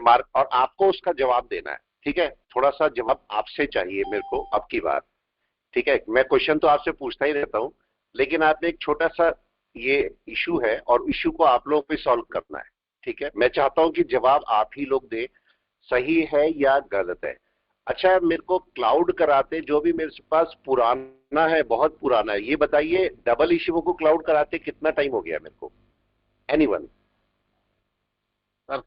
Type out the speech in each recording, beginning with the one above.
Mark, और आपको उसका जवाब देना है, ठीक है। थोड़ा सा जवाब आपसे चाहिए मेरे को अब की बार, ठीक है। मैं क्वेश्चन तो आपसे पूछता ही रहता हूँ, लेकिन आपने एक छोटा सा ये इशू है और इशू को आप लोगों को सॉल्व करना है, ठीक है। मैं चाहता हूं कि जवाब आप ही लोग दें, सही है या गलत है। अच्छा, मेरे को क्लाउड कराते जो भी मेरे पास पुराना है, बहुत पुराना है, ये बताइए डबल इशू को क्लाउड कराते कितना टाइम हो गया मेरे को, एनीवन? सर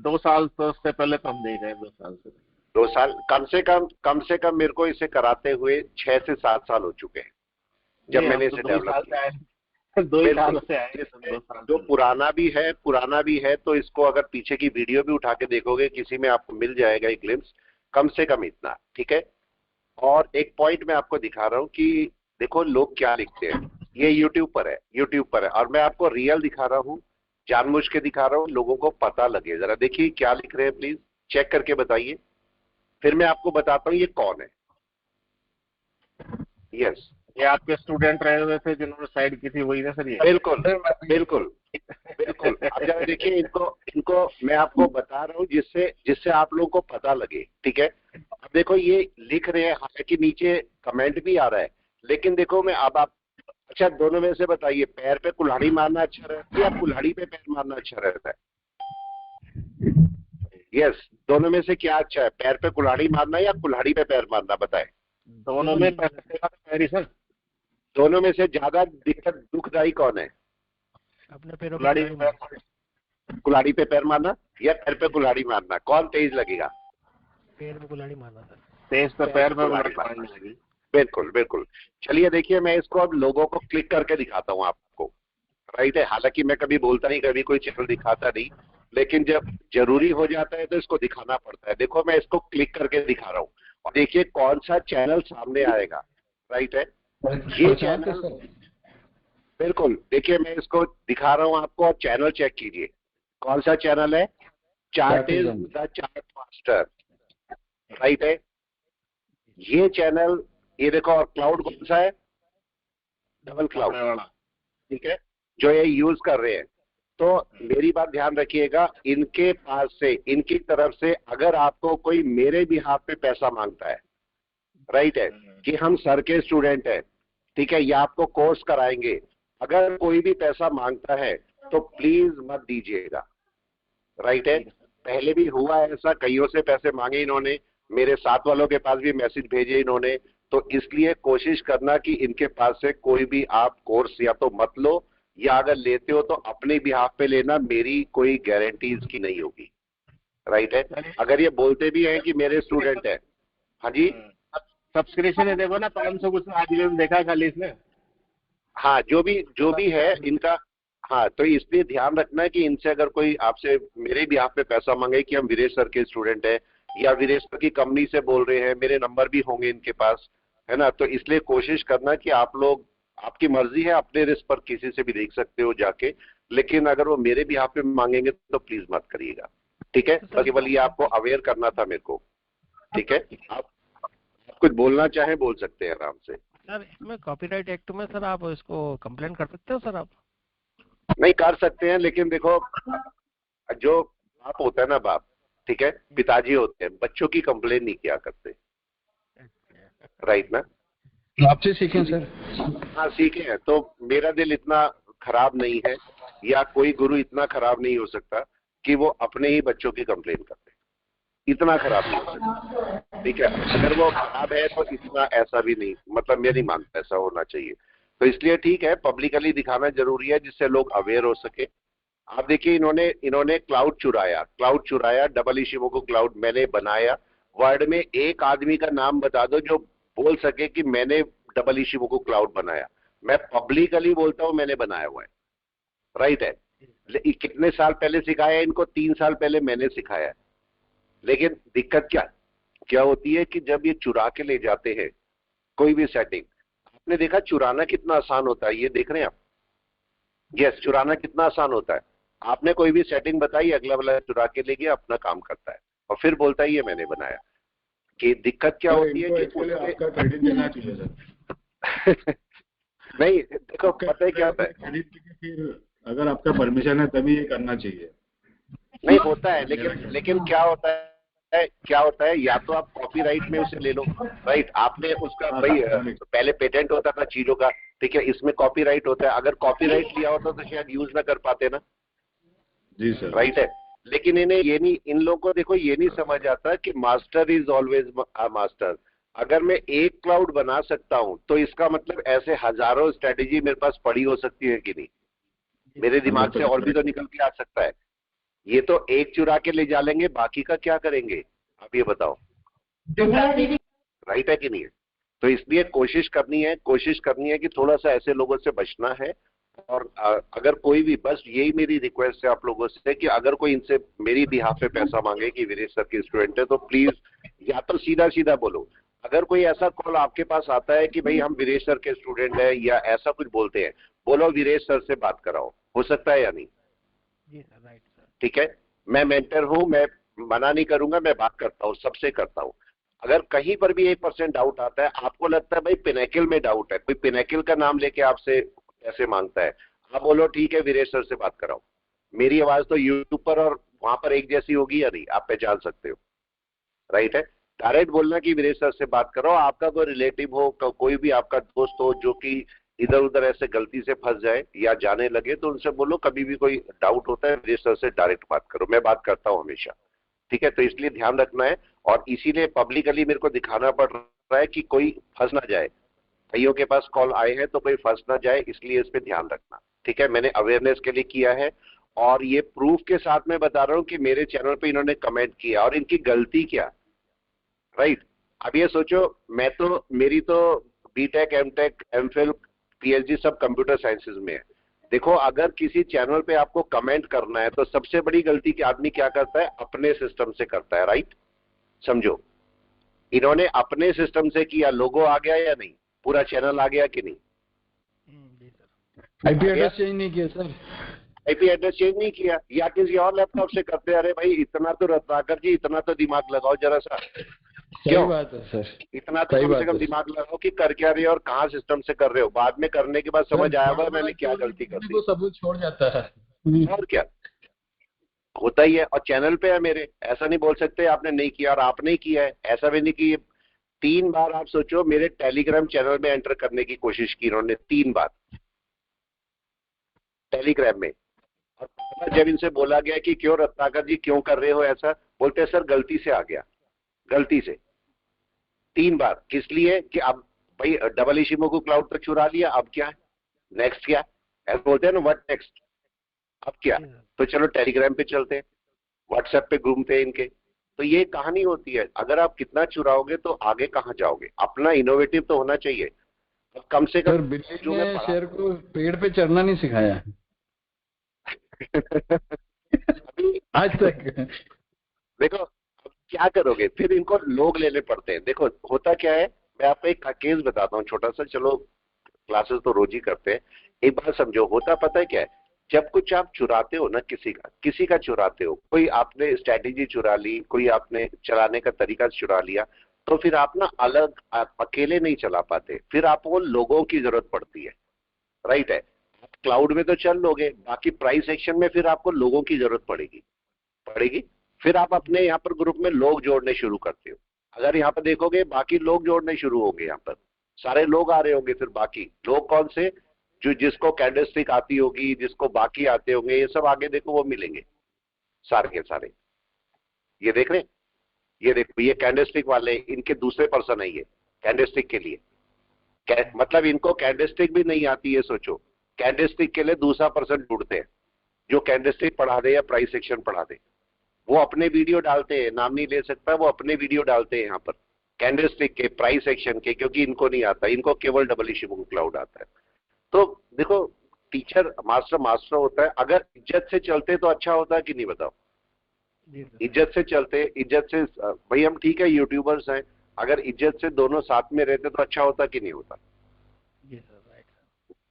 2 साल तो उससे पहले तो हम नहीं गए, 2 साल से। 2 साल, कम से कम मेरे को इसे कराते हुए 6 से 7 साल हो चुके हैं जब नहीं, हम मैंने तो इसे 2 ही साल डेवलप से किया। आए। 2 ही साल बिल्कुल, से आए तो जिसमें 2 साल जो से। पुराना भी है तो इसको अगर पीछे की वीडियो भी उठा के देखोगे किसी में आपको मिल जाएगा एक ग्लिम्स, कम से कम इतना, ठीक है। और एक पॉइंट मैं आपको दिखा रहा हूं कि देखो लोग क्या लिखते हैं, ये यूट्यूब पर है और मैं आपको रियल दिखा रहा हूं, जानबूझ के दिखा रहा हूं, लोगों को पता लगे। जरा देखिए क्या लिख रहे हैं, प्लीज चेक करके बताइए, फिर मैं आपको बताता हूं ये कौन है। यस, ये आपके स्टूडेंट रहे हुए थे जिन्होंने साइड की थी, वही ना सर ये? बिल्कुल बिल्कुल बिल्कुल। अब जरा देखिए इनको इनको मैं आपको बता रहा हूँ जिससे जिससे आप लोगों को पता लगे, ठीक है। अब देखो ये लिख रहे हैं, हालांकि नीचे कमेंट भी आ रहा है, लेकिन देखो मैं अब आप, अच्छा दोनों में से बताइए, पैर पे कुल्हाड़ी मारना अच्छा रहता है या कुल्हाड़ी पे पैर मारना अच्छा रहता है? यस, दोनों में से क्या अच्छा है, पैर पे कुल्हाड़ी मारना या कुल्हाड़ी पे पैर मारना, बताए। दोनों में पहली सर। दोनों में से ज्यादा दिक्कत दुखदाई कौन है? अपने पैरों पे कुल्हाड़ी कुल्हाड़ी मारना। कुल्हाड़ी पे पैर मारना या पैर पे कुल्हाड़ी मारना, कौन तेज लगेगा? पैर पे कुल्हाड़ी मारना सर। तेज तो पैर पैर पे में कुल्हाड़ी कुल्हाड़ी मारना, मारनी लगी। बिल्कुल बिल्कुल। चलिए देखिए मैं इसको अब लोगों को क्लिक करके दिखाता हूँ आपको, राइट है। हालांकि मैं कभी बोलता नहीं, कभी कोई चैनल दिखाता नहीं, लेकिन जब जरूरी हो जाता है तो इसको दिखाना पड़ता है। देखो मैं इसको क्लिक करके दिखा रहा हूँ और देखिए कौन सा चैनल सामने आएगा, राइट है। ये चैनल, बिल्कुल देखिए मैं इसको दिखा रहा हूँ आपको और चैनल चेक कीजिए, कौन सा चैनल है? चार्टिज्म द चार्ट मास्टर, राइट है। ये चैनल, ये देखो, और क्लाउड कौन सा है? डबल क्लाउड, वाला। ठीक है, जो ये यूज कर रहे हैं। तो मेरी बात ध्यान रखिएगा, इनके पास से, इनकी तरफ से अगर आपको कोई मेरे बिहाफ पे पैसा मांगता है, राइट है, कि हम सर के स्टूडेंट हैं, ठीक है, या आपको कोर्स कराएंगे, अगर कोई भी पैसा मांगता है तो प्लीज मत दीजिएगा, राइट है। पहले भी हुआ है ऐसा, कईयों से पैसे मांगे इन्होंने, मेरे साथ वालों के पास भी मैसेज भेजे इन्होंने। तो इसलिए कोशिश करना कि इनके पास से कोई भी आप कोर्स या तो मत लो, या अगर लेते हो तो अपने बिहाफ पे लेना, मेरी कोई गारंटी इसकी नहीं होगी, राइट है। अगर ये बोलते भी हैं कि मेरे स्टूडेंट है, हाँ जी, सब्सक्रिप्शन है देखो ना, 500 कुछ आज भी देखा खाली इसने। हाँ जो भी है इनका, हाँ, तो इसलिए ध्यान रखना है कि इनसे अगर कोई आपसे मेरे भी आप पे पैसा मांगे कि हम वीरेश सर के स्टूडेंट हैं या वीरेश सर की कंपनी से बोल रहे हैं, मेरे नंबर भी होंगे इनके पास, है ना। तो इसलिए कोशिश करना कि आप लोग, आपकी मर्जी है, अपने रिस्क पर किसी से भी देख सकते हो जाके, लेकिन अगर वो मेरे भी आप पे मांगेंगे तो प्लीज मत करिएगा, ठीक है। तो केवल ये आपको अवेयर करना था मेरे को, ठीक है। आप कुछ बोलना चाहें बोल सकते हैं आराम से। सर इसमें कॉपीराइट एक्ट में सर आप इसको कंप्लेंट कर सकते हो सर आप? नहीं कर सकते हैं, लेकिन देखो जो बाप होता है ना, बाप, ठीक है, पिताजी होते हैं, बच्चों की कंप्लेन नहीं किया करते, राइट ना। आपसे सीखें सर। हाँ सीखे हैं, तो मेरा दिल इतना खराब नहीं है, या कोई गुरु इतना खराब नहीं हो सकता कि वो अपने ही बच्चों की कंप्लेन करते, इतना खराब नहीं हो सकता, ठीक है। अगर वो खराब है तो इतना ऐसा भी नहीं, मतलब मैं नहीं मानता ऐसा होना चाहिए। तो इसलिए ठीक है, पब्लिकली दिखाना जरूरी है जिससे लोग अवेयर हो सके। आप देखिए इन्होंने क्लाउड चुराया, डबल इशिमो को क्लाउड मैंने बनाया। वर्ड में एक आदमी का नाम बता दो जो बोल सके कि मैंने डबल इशिमो को क्लाउड बनाया। मैं पब्लिकली बोलता हूं मैंने बनाया हुआ है, राइट है। कितने साल पहले सिखाया इनको? 3 साल पहले मैंने सिखाया है। लेकिन दिक्कत क्या क्या होती है कि जब ये चुरा के ले जाते हैं कोई भी सेटिंग, आपने देखा चुराना कितना आसान होता है, ये देख रहे हैं आप? यस, चुराना कितना आसान होता है। आपने कोई भी सेटिंग बताई, अगला वाला चुरा के ले गया, अपना काम करता है और फिर बोलता है ये मैंने बनाया। कि दिक्कत क्या होती है कि आपका क्रेडिट देना चाहिए सर। नहीं देखो पता है क्या होता है, क्रेडिट फिर अगर आपका परमिशन है तभी ये करना चाहिए। नहीं होता है, लेकिन क्या होता है या तो आप कॉपीराइट में उसे ले लो, राइट। आपने उसका हाँ भाई सर, पहले पेटेंट होता था चीजों का, ठीक है, इसमें कॉपीराइट होता है। अगर कॉपीराइट लिया होता तो शायद यूज ना कर पाते ना, जी सर। राइट है। लेकिन इन्हें ये नहीं, इन लोगों को देखो ये नहीं समझ आता कि मास्टर इज ऑलवेज मास्टर। अगर मैं एक क्लाउड बना सकता हूं तो इसका मतलब ऐसे हजारों स्ट्रेटेजी मेरे पास पड़ी हो सकती है कि नहीं, मेरे दिमाग से और भी तो निकल के आ सकता है। ये तो एक चुरा के ले जा लेंगे, बाकी का क्या करेंगे आप ये बताओ, राइट है कि नहीं है। तो इसलिए कोशिश करनी है कि थोड़ा सा ऐसे लोगों से बचना है। और अगर कोई भी, बस यही मेरी रिक्वेस्ट है आप लोगों से कि अगर कोई इनसे मेरी बिहाफ पे पैसा मांगे कि वीरेश सर के स्टूडेंट है तो प्लीज या तो सीधा सीधा बोलो। अगर कोई ऐसा कॉल आपके पास आता है कि भाई हम वीरेश सर के स्टूडेंट है या ऐसा कुछ बोलते हैं, बोलो वीरेश सर से बात कराओ, हो सकता है या नहीं। जी सर, राइट सर। ठीक है, मैं मेंटर हूं, मैं मना नहीं करूंगा, मैं बात करता हूं, सबसे करता हूं। अगर कहीं पर भी 1% डाउट आता है, आपको लगता है भाई पिनेकल में डाउट है, कोई पिनेकल का नाम लेके आपसे पैसे मांगता है, आप बोलो ठीक है वीरेश सर से बात कराओ। मेरी आवाज तो यूट्यूब पर और वहां पर एक जैसी होगी या नहीं, आप पहचान सकते हो, राइट है। डायरेक्ट बोलना कि वीरेश सर से बात करो। आपका कोई रिलेटिव हो, कोई भी आपका दोस्त हो जो कि इधर उधर ऐसे गलती से फंस जाए या जाने लगे, तो उनसे बोलो कभी भी कोई डाउट होता है वीरेश सर से डायरेक्ट बात करो, मैं बात करता हूं हमेशा। ठीक है, तो इसलिए ध्यान रखना है। और इसीलिए पब्लिकली मेरे को दिखाना पड़ रहा है कि कोई फंस ना जाए, भाइयों के पास कॉल आए हैं तो कोई फंस ना जाए, इसलिए इस पे ध्यान रखना। ठीक है, मैंने अवेयरनेस के लिए किया है और ये प्रूफ के साथ मैं बता रहा हूं कि मेरे चैनल पे इन्होंने कमेंट किया और इनकी गलती क्या, राइट। अब ये सोचो, मेरी तो बीटेक, एमटेक, एमफिल, पीएचडी सब कंप्यूटर साइंसेज में है। देखो, अगर किसी चैनल पे आपको कमेंट करना है तो सबसे बड़ी गलती कि आदमी क्या करता है, अपने सिस्टम से करता है, राइट। समझो, इन्होंने अपने सिस्टम से किया, लोगो आ गया या नहीं, पूरा चैनल आ गया कि नहीं, जी सर। आईपी एड्रेस चेंज नहीं किया सर। आईपी एड्रेस चेंज नहीं किया, या किसी और लैपटॉप से करते। अरे भाई इतना तो रत्नाकर जी, इतना तो दिमाग लगाओ जरा सा, सही बात है सर, इतना तो सही कम से बात कम है। दिमाग लगाओ कि कर क्या रहे हो और कहाँ सिस्टम से कर रहे हो। बाद में करने के बाद समझ आया होगा मैंने क्या गलती कर दी, वो सब छोड़ जाता है। और क्या होता ही है। और चैनल पे है मेरे, ऐसा नहीं बोल सकते आपने नहीं किया और आपने ही किया है, ऐसा भी नहीं कि 3 बार आप सोचो मेरे टेलीग्राम चैनल में एंटर करने की कोशिश की इन्होंने, 3 बार टेलीग्राम में। और बार जब इनसे बोला गया कि क्यों रत्नाकर जी क्यों कर रहे हो ऐसा, बोलते हैं सर गलती से आ गया, गलती से। 3 बार किस लिए कि अब भाई डबल इशिमो को क्लाउड तक चुरा लिया, अब क्या है, नेक्स्ट क्या, ऐसा बोलते हैं ना, व्हाट नेक्स्ट, अब क्या। तो चलो टेलीग्राम पे चलते हैं, व्हाट्सएप पे घूमते हैं इनके। तो ये कहानी होती है, अगर आप कितना चुराओगे तो आगे कहां जाओगे, अपना इनोवेटिव तो होना चाहिए। अब कम से सर कम बिल्ली जो मैं ने पढ़ा शेर को पेड़ पे चढ़ना नहीं सिखाया अभी आज तक। देखो, अब क्या करोगे, फिर इनको लोग लेने पड़ते हैं। देखो होता क्या है, मैं आपको एक केस बताता हूँ छोटा सा, चलो क्लासेस तो रोज ही करते हैं, एक बार समझो। होता पता है क्या है, जब कुछ आप चुराते हो ना, किसी का चुराते हो, कोई आपने स्ट्रैटेजी चुरा ली, कोई आपने चलाने का तरीका चुरा लिया, तो फिर आप ना अलग आप अकेले नहीं चला पाते, फिर आपको लोगों की जरूरत पड़ती है, राइट है। क्लाउड में तो चल लोगे, बाकी प्राइस एक्शन में फिर आपको लोगों की जरूरत पड़ेगी। फिर आप अपने यहाँ पर ग्रुप में लोग जोड़ने शुरू करते हो। अगर यहाँ पर देखोगे बाकी लोग जोड़ने शुरू होंगे, यहाँ पर सारे लोग आ रहे होंगे। फिर बाकी लोग कौन से, जो जिसको कैंडलस्टिक आती होगी, जिसको बाकी आते होंगे, ये सब आगे देखो वो मिलेंगे सारे के सारे। ये देख रहे हैं, ये देखो ये कैंडलस्टिक वाले, इनके दूसरे पर्सन है ये कैंडलस्टिक के लिए। मतलब इनको कैंडलस्टिक भी नहीं आती है, सोचो कैंडलस्टिक के लिए दूसरा पर्सन ढूंढते हैं जो कैंडलस्टिक पढ़ा दे या प्राइस सेक्शन पढ़ा दे। वो अपने वीडियो डालते हैं, नाम नहीं ले सकता, वो अपने वीडियो डालते हैं यहाँ पर कैंडलस्टिक के, प्राइस सेक्शन के, क्योंकि इनको नहीं आता, इनको केवल डबल इशिमो क्लाउड आता है। तो देखो, टीचर मास्टर होता है। अगर इज्जत से चलते तो अच्छा होता है कि नहीं बताओ, इज्जत से चलते, इज्जत से भाई हम ठीक है यूट्यूबर्स हैं, अगर इज्जत से दोनों साथ में रहते तो अच्छा होता कि नहीं होता,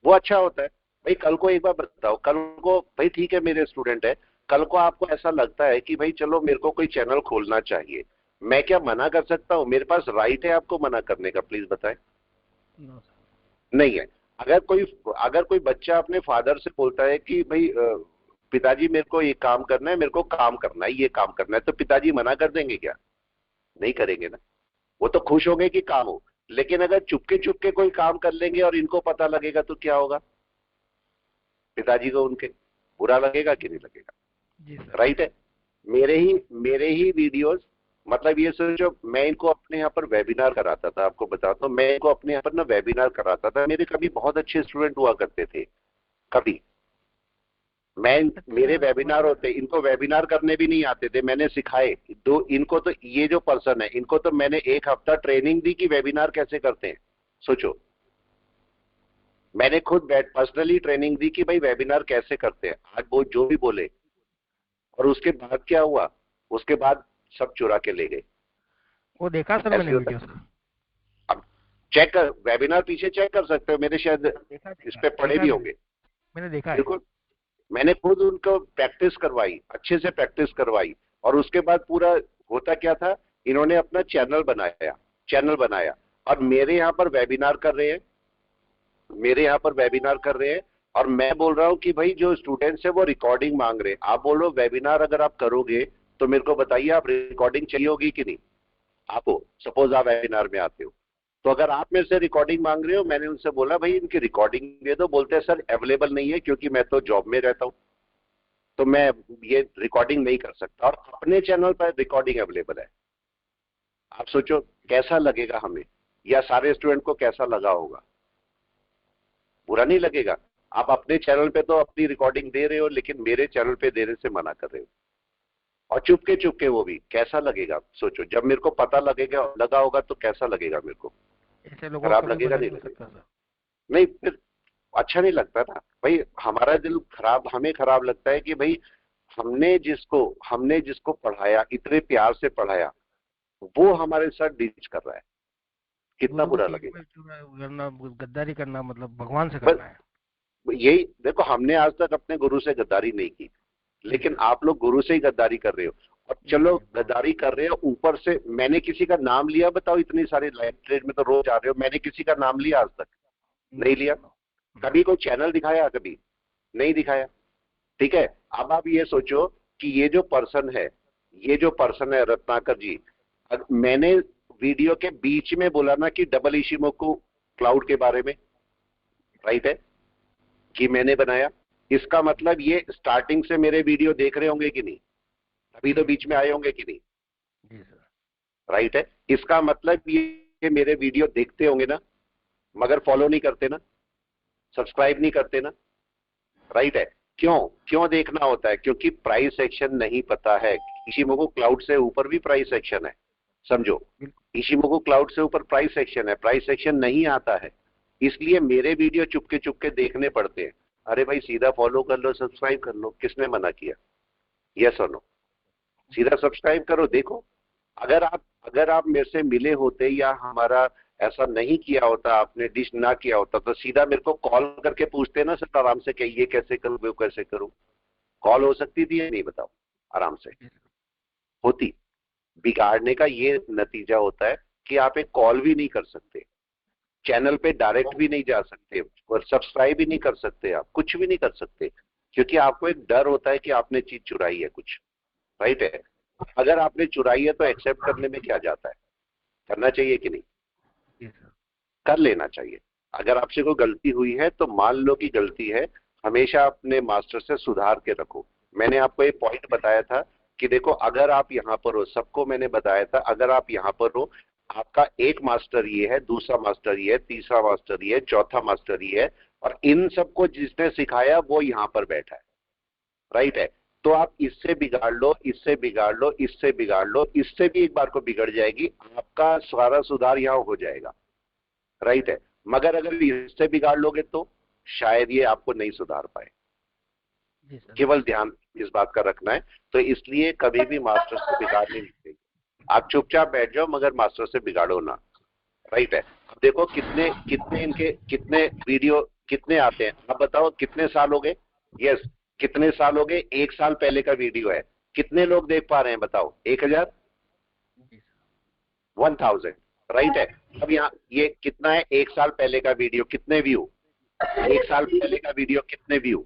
वो अच्छा होता है। भाई कल को एक बार बताओ, कल को भाई ठीक है मेरे स्टूडेंट है, कल को आपको ऐसा लगता है कि भाई चलो मेरे को कोई चैनल खोलना चाहिए, मैं क्या मना कर सकता हूं, मेरे पास राइट है आपको मना करने का, प्लीज बताएं। नहीं है। अगर कोई बच्चा अपने फादर से बोलता है कि भाई पिताजी मेरे को ये काम करना है, मेरे को काम करना है, ये काम करना है, तो पिताजी मना कर देंगे क्या? नहीं करेंगे ना। वो तो खुश होंगे कि काम हो। लेकिन अगर चुपके चुपके कोई काम कर लेंगे और इनको पता लगेगा तो क्या होगा? पिताजी को उनके बुरा लगेगा कि नहीं लगेगा? जी सर। राइट है। मेरे ही वीडियोस, मतलब ये सोचो, मैं इनको अपने यहाँ पर वेबिनार कराता था, आपको बताता हूँ, मैं इनको अपने यहाँ पर ना वेबिनार कराता था। मेरे कभी बहुत अच्छे स्टूडेंट हुआ करते थे, कभी मेरे वेबिनार होते, इनको वेबिनार करने भी नहीं आते थे, मैंने सिखाए दो इनको। तो ये जो पर्सन है, इनको तो मैंने 1 हफ्ता ट्रेनिंग दी कि वेबिनार कैसे करते हैं। सोचो, मैंने खुद पर्सनली ट्रेनिंग दी कि भाई वेबिनार कैसे करते हैं। आज वो जो भी बोले, और उसके बाद क्या हुआ? उसके बाद सब चुरा के ले गए। वो देखा सर मैंने वीडियो सर। अब चेक कर, वेबिनार पीछे चेक कर सकते हो, मेरे शायद इस पे पड़े भी होंगे। मैंने देखा है। बिल्कुल, मैंने खुद उनको प्रैक्टिस करवाई, अच्छे से प्रैक्टिस करवाई। और उसके बाद पूरा होता क्या था, इन्होंने अपना चैनल बनाया और मेरे यहाँ पर वेबिनार कर रहे हैं। और मैं बोल रहा हूँ कि भाई जो स्टूडेंट्स है वो रिकॉर्डिंग मांग रहे हैं। आप बोलो वेबिनार अगर आप करोगे तो मेरे को बताइए, आप रिकॉर्डिंग चाहिए होगी कि नहीं आपको? सपोज आप वेबिनार में आते हो, तो अगर आप मेरे से रिकॉर्डिंग मांग रहे हो, मैंने उनसे बोला भाई इनकी रिकॉर्डिंग दे दो, बोलते हैं सर अवेलेबल नहीं है क्योंकि मैं तो जॉब में रहता हूं, तो मैं ये रिकॉर्डिंग नहीं कर सकता। और अपने चैनल पर रिकॉर्डिंग अवेलेबल है। आप सोचो कैसा लगेगा हमें, या सारे स्टूडेंट को कैसा लगा होगा? बुरा नहीं लगेगा? आप अपने चैनल पे तो अपनी रिकॉर्डिंग दे रहे हो, लेकिन मेरे चैनल पे देने से मना कर रहे हो, और चुपके चुपके वो भी। कैसा लगेगा सोचो, जब मेरे को पता लगा होगा तो कैसा लगेगा मेरे को? ऐसे लोगों खराब को लगेगा बदल नहीं नहीं लगेगा? सकता सर। नहीं, फिर अच्छा नहीं लगता ना भाई। हमारा दिल खराब, हमें खराब लगता है कि भाई हमने जिसको पढ़ाया, इतने प्यार से पढ़ाया, वो हमारे साथ डीच कर रहा है। कितना गुरु को बुरा पीठ लगेगा? में करना, गद्दारी करना, मतलब भगवान से बस करना है। यही देखो, हमने आज तक अपने गुरु से गद्दारी नहीं की, लेकिन आप लोग गुरु से ही गद्दारी कर रहे हो। और चलो गद्दारी कर रहे हो, ऊपर से मैंने किसी का नाम लिया? बताओ, इतनी सारी लाइव ट्रेड में तो रोज आ रहे हो, मैंने किसी का नाम लिया आज तक? नहीं लिया। कभी कोई चैनल दिखाया? कभी नहीं दिखाया। ठीक है। अब आप ये सोचो कि ये जो पर्सन है रत्नाकर जी, मैंने वीडियो के बीच में बोला ना कि डबल इशिमोकु क्लाउड के बारे में, राइट है, कि मैंने बनाया। इसका मतलब ये स्टार्टिंग से मेरे वीडियो देख रहे होंगे कि नहीं? अभी तो बीच में आए होंगे कि नहीं? जी सर। राइट है। इसका मतलब ये मेरे वीडियो देखते होंगे ना, मगर फॉलो नहीं करते ना, सब्सक्राइब नहीं करते ना। राइट है। क्यों देखना होता है? क्योंकि प्राइस सेक्शन नहीं पता है। इशिमोकु क्लाउड से ऊपर भी प्राइस सेक्शन है, समझो। इशिमोकु क्लाउड से ऊपर प्राइस सेक्शन है, प्राइस सेक्शन नहीं आता है, इसलिए मेरे वीडियो चुपके चुपके देखने पड़ते हैं। अरे भाई सीधा फॉलो कर लो, सब्सक्राइब कर लो, किसने मना किया? यस और नो? सीधा सब्सक्राइब करो, देखो। अगर आप मेरे से मिले होते, या हमारा ऐसा नहीं किया होता, आपने डिश ना किया होता, तो सीधा मेरे को कॉल करके पूछते ना सर आराम से कि ये कैसे करूं, वो कैसे करूं। कॉल हो सकती थी या नहीं? बताओ। आराम से होती। बिगाड़ने का ये नतीजा होता है कि आप एक कॉल भी नहीं कर सकते, चैनल पे डायरेक्ट भी नहीं जा सकते, और सब्सक्राइब भी नहीं कर सकते, आप कुछ भी नहीं कर सकते, क्योंकि आपको एक डर होता है कि आपने चीज चुराई है कुछ। राइट है। अगर आपने चुराई है तो एक्सेप्ट करने में क्या जाता है? करना चाहिए कि नहीं? जी सर। कर लेना चाहिए। अगर आपसे कोई गलती हुई है तो मान लो कि गलती है, हमेशा अपने मास्टर से सुधार के रखो। मैंने आपको एक पॉइंट बताया था कि देखो, अगर आप यहाँ पर हो, सबको मैंने बताया था, अगर आप यहाँ पर हो, आपका एक मास्टर ये है, दूसरा मास्टर ये है, तीसरा मास्टर ये है, चौथा मास्टर ये है, और इन सबको जिसने सिखाया वो यहाँ पर बैठा है। राइट है। तो आप इससे बिगाड़ लो, इससे बिगाड़ लो, इससे बिगाड़ लो, इससे भी एक बार को बिगड़ जाएगी, आपका सारा सुधार यहाँ हो जाएगा। राइट है। मगर अगर इससे बिगाड़ लोगे तो शायद ये आपको नहीं सुधार पाए। जी सर। केवल ध्यान इस बात का रखना है। तो इसलिए कभी भी मास्टर से बिगाड़ने नहीं चाहिए। आप चुपचाप बैठ जाओ, मगर मास्टर से बिगाड़ो ना। राइट है। अब देखो कितने वीडियो कितने आते हैं, आप बताओ कितने साल हो गए? यस, कितने साल हो गए? 1 साल पहले का वीडियो है, कितने लोग देख पा रहे हैं? बताओ। 1000, 1000। राइट है। अब यहाँ ये कितना है? 1 साल पहले का वीडियो कितने व्यू? 1 साल पहले का वीडियो कितने व्यू?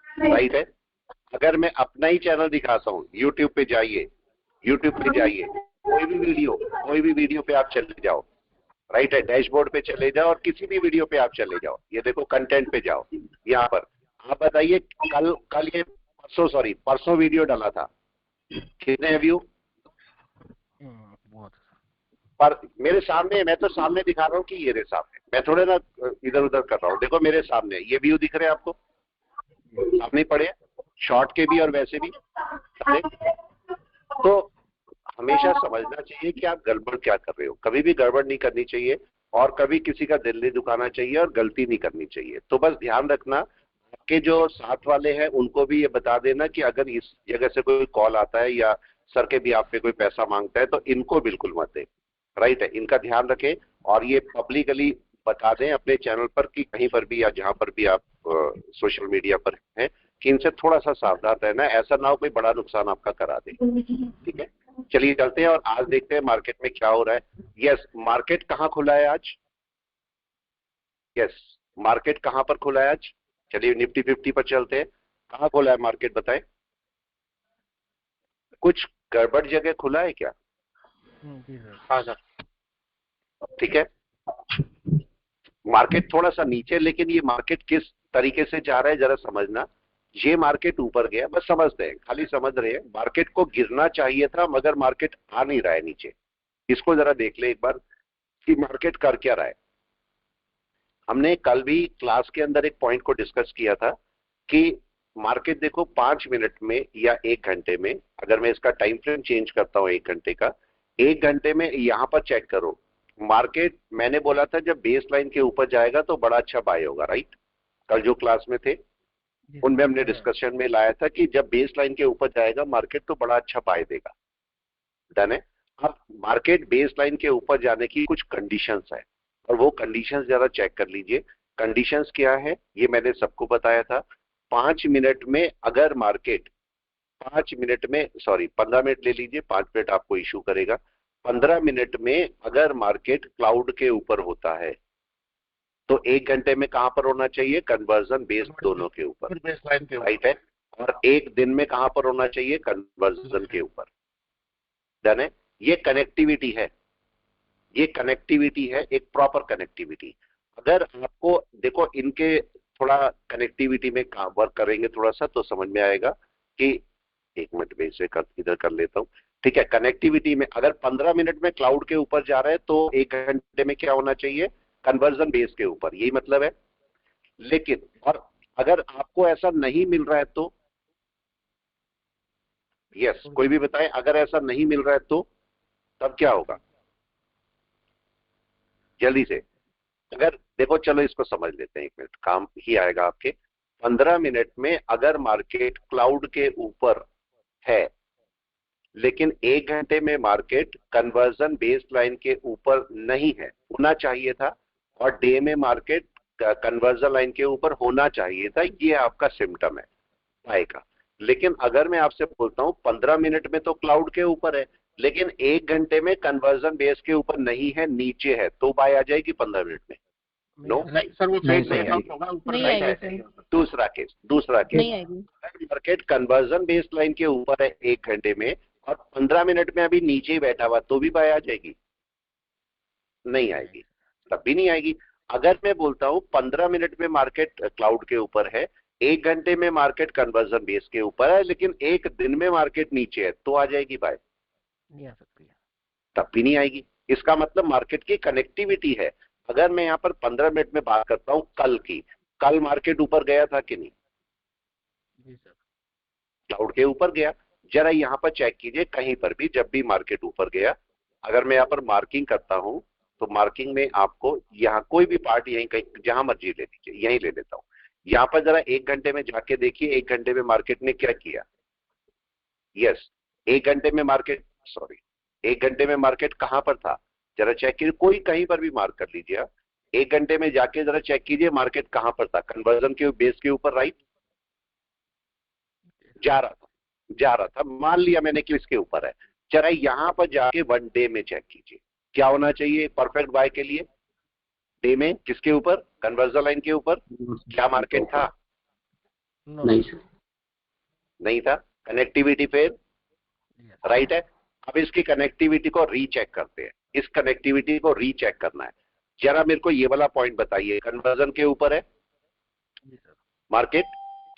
राइट है। अगर मैं अपना ही चैनल दिखाता हूँ, यूट्यूब पे जाइए, कोई भी वीडियो पे आप चले जाओ, राइट है, डैशबोर्ड पे चले जाओ और किसी भी वीडियो पे आप चले जाओ, ये देखो कंटेंट पे जाओ, यहाँ पर आप बताइए कल ये परसों वीडियो डाला था, कितने व्यू? बहुत पर मेरे सामने, मैं तो सामने दिखा रहा हूँ कि ये मेरे सामने, मैं थोड़े ना इधर उधर कर रहा हूँ, देखो मेरे सामने ये व्यू दिख रहे हैं आपको, सामने पड़े, शॉर्ट के भी और वैसे भी सारे। तो हमेशा समझना चाहिए कि आप गड़बड़ क्या कर रहे हो, कभी भी गड़बड़ नहीं करनी चाहिए और कभी किसी का दिल नहीं दुखाना चाहिए और गलती नहीं करनी चाहिए। तो बस ध्यान रखना, आपके जो साथ वाले हैं उनको भी ये बता देना कि अगर इस जगह से कोई कॉल आता है या सर के भी आप पे कोई पैसा मांगता है तो इनको बिल्कुल मत दें, राइट है, इनका ध्यान रखें और ये पब्लिकली बता दें अपने चैनल पर कि कहीं पर भी या जहां पर भी आप सोशल मीडिया पर हैं कि इनसे थोड़ा सा सावधान रहना, ऐसा ना हो कोई बड़ा नुकसान आपका करा दे। ठीक है, चलिए चलते हैं और आज देखते हैं मार्केट में क्या हो रहा है। यस, मार्केट कहां खुला है आज? यस, मार्केट कहां पर खुला है आज? चलिए निफ्टी 50 पर चलते हैं, कहां खुला है मार्केट बताएं? कुछ गड़बड़ जगह खुला है क्या? जी सर। हाँ सर। ठीक है, मार्केट थोड़ा सा नीचे, लेकिन ये मार्केट किस तरीके से जा रहा है जरा समझना। ये मार्केट ऊपर गया, बस समझते हैं, खाली समझ रहे हैं, मार्केट को गिरना चाहिए था मगर मार्केट आ नहीं रहा है नीचे। इसको जरा देख ले एक बार कि मार्केट कर क्या रहा है। हमने कल भी क्लास के अंदर एक पॉइंट को डिस्कस किया था कि मार्केट देखो 5 मिनट में या 1 घंटे में, अगर मैं इसका टाइम फ्रेम चेंज करता हूं 1 घंटे का, 1 घंटे में यहां पर चेक करो मार्केट, मैंने बोला था जब बेस लाइन के ऊपर जाएगा तो बड़ा अच्छा बाय होगा, राइट? कल जो क्लास में थे उनमें हमने डिस्कशन में लाया था कि जब बेस लाइन के ऊपर जाएगा मार्केट तो बड़ा अच्छा बाय देगा, डन है। अब मार्केट बेस लाइन के ऊपर जाने की कुछ कंडीशंस है और वो कंडीशंस जरा चेक कर लीजिए। कंडीशंस क्या है ये मैंने सबको बताया था। 5 मिनट में अगर मार्केट 5 मिनट में, सॉरी 15 मिनट ले लीजिए, 5 मिनट आपको इशू करेगा। 15 मिनट में अगर मार्केट क्लाउड के ऊपर होता है तो 1 घंटे में कहां पर होना चाहिए? कन्वर्जन बेस दोनों के ऊपर, बेस लाइन के ऊपर, राइट है। और 1 दिन में कहां पर होना चाहिए? कन्वर्जन के ऊपर, डन है। ये कनेक्टिविटी है, ये कनेक्टिविटी है, एक प्रॉपर कनेक्टिविटी। अगर आपको देखो इनके थोड़ा कनेक्टिविटी में वर्क करेंगे थोड़ा सा तो समझ में आएगा कि 1 मिनट में इसे इधर कर लेता हूं। ठीक है, कनेक्टिविटी में अगर 15 मिनट में क्लाउड के ऊपर जा रहा है तो 1 घंटे में क्या होना चाहिए? कन्वर्जन बेस के ऊपर, यही मतलब है। लेकिन और अगर आपको ऐसा नहीं मिल रहा है तो, यस कोई भी बताए, अगर ऐसा नहीं मिल रहा है तो तब क्या होगा जल्दी से? अगर देखो चलो इसको समझ लेते हैं, 1 मिनट काम ही आएगा आपके। 15 मिनट में अगर मार्केट क्लाउड के ऊपर है लेकिन 1 घंटे में मार्केट कन्वर्जन बेस लाइन के ऊपर नहीं है, होना चाहिए था, और डे में मार्केट कन्वर्जन लाइन के ऊपर होना चाहिए था, ये आपका सिम्टम है बाय का। लेकिन अगर मैं आपसे बोलता हूं 15 मिनट में तो क्लाउड के ऊपर है लेकिन 1 घंटे में कन्वर्जन बेस के ऊपर नहीं है, नीचे है, तो बाय आ जाएगी 15 मिनट में? नो नहीं सर, वो नहीं, फेड नहीं आउट होगा, ऊपर नहीं नहीं आएगी आएगा। सर। दूसरा केस नहीं आएगी। मार्केट कन्वर्जन बेस लाइन के ऊपर है 1 घंटे में और 15 मिनट में अभी नीचे ही बैठा हुआ, तो भी बाय आ जाएगी? नहीं आएगी, तब भी नहीं आएगी। अगर मैं बोलता हूं 15 मिनट में मार्केट क्लाउड के ऊपर है, 1 घंटे में मार्केट कन्वर्जन बेस के ऊपर है लेकिन 1 दिन में मार्केट नीचे है, तो आ जाएगी बाय? नहीं आ सकती है। तब भी नहीं आएगी। इसका मतलब मार्केट की कनेक्टिविटी है। अगर मैं यहां पर 15 मिनट में बात करता हूं कल की, कल मार्केट ऊपर गया था कि नहीं? जी सर। क्लाउड के ऊपर गया। जरा यहां पर चेक कीजिए कहीं पर भी जब भी मार्केट ऊपर गया, अगर मैं यहां पर मार्किंग करता हूं तो मार्किंग में आपको यहां कोई भी पार्ट यहीं कहीं जहां मर्जी ले लीजिए, यहीं ले लेता हूं। यहां पर जरा 1 घंटे में जाके देखिए 1 घंटे में मार्केट ने क्या किया। यस, 1 घंटे में मार्केट, सॉरी 1 घंटे में मार्केट कहां पर था जरा चेक कीजिए, कोई कहीं पर भी मार्क कर लीजिए आप। 1 घंटे में जाके जरा चेक कीजिए मार्केट कहां पर था? कन्वर्जन के बेस के ऊपर, राइट? जा रहा था, मान लिया मैंने कि इसके ऊपर है। जरा यहां पर जाके 1 डे में चेक कीजिए क्या होना चाहिए परफेक्ट बाय के लिए? डे में किसके ऊपर? कन्वर्जन लाइन के ऊपर। क्या मार्केट था? नो नहीं सर। नहीं था। कनेक्टिविटी फेल, राइट है। अब इसकी कनेक्टिविटी को रीचेक करते हैं, इस कनेक्टिविटी को रीचेक करना है। जरा मेरे को ये वाला पॉइंट बताइए, कन्वर्जन के ऊपर है मार्केट,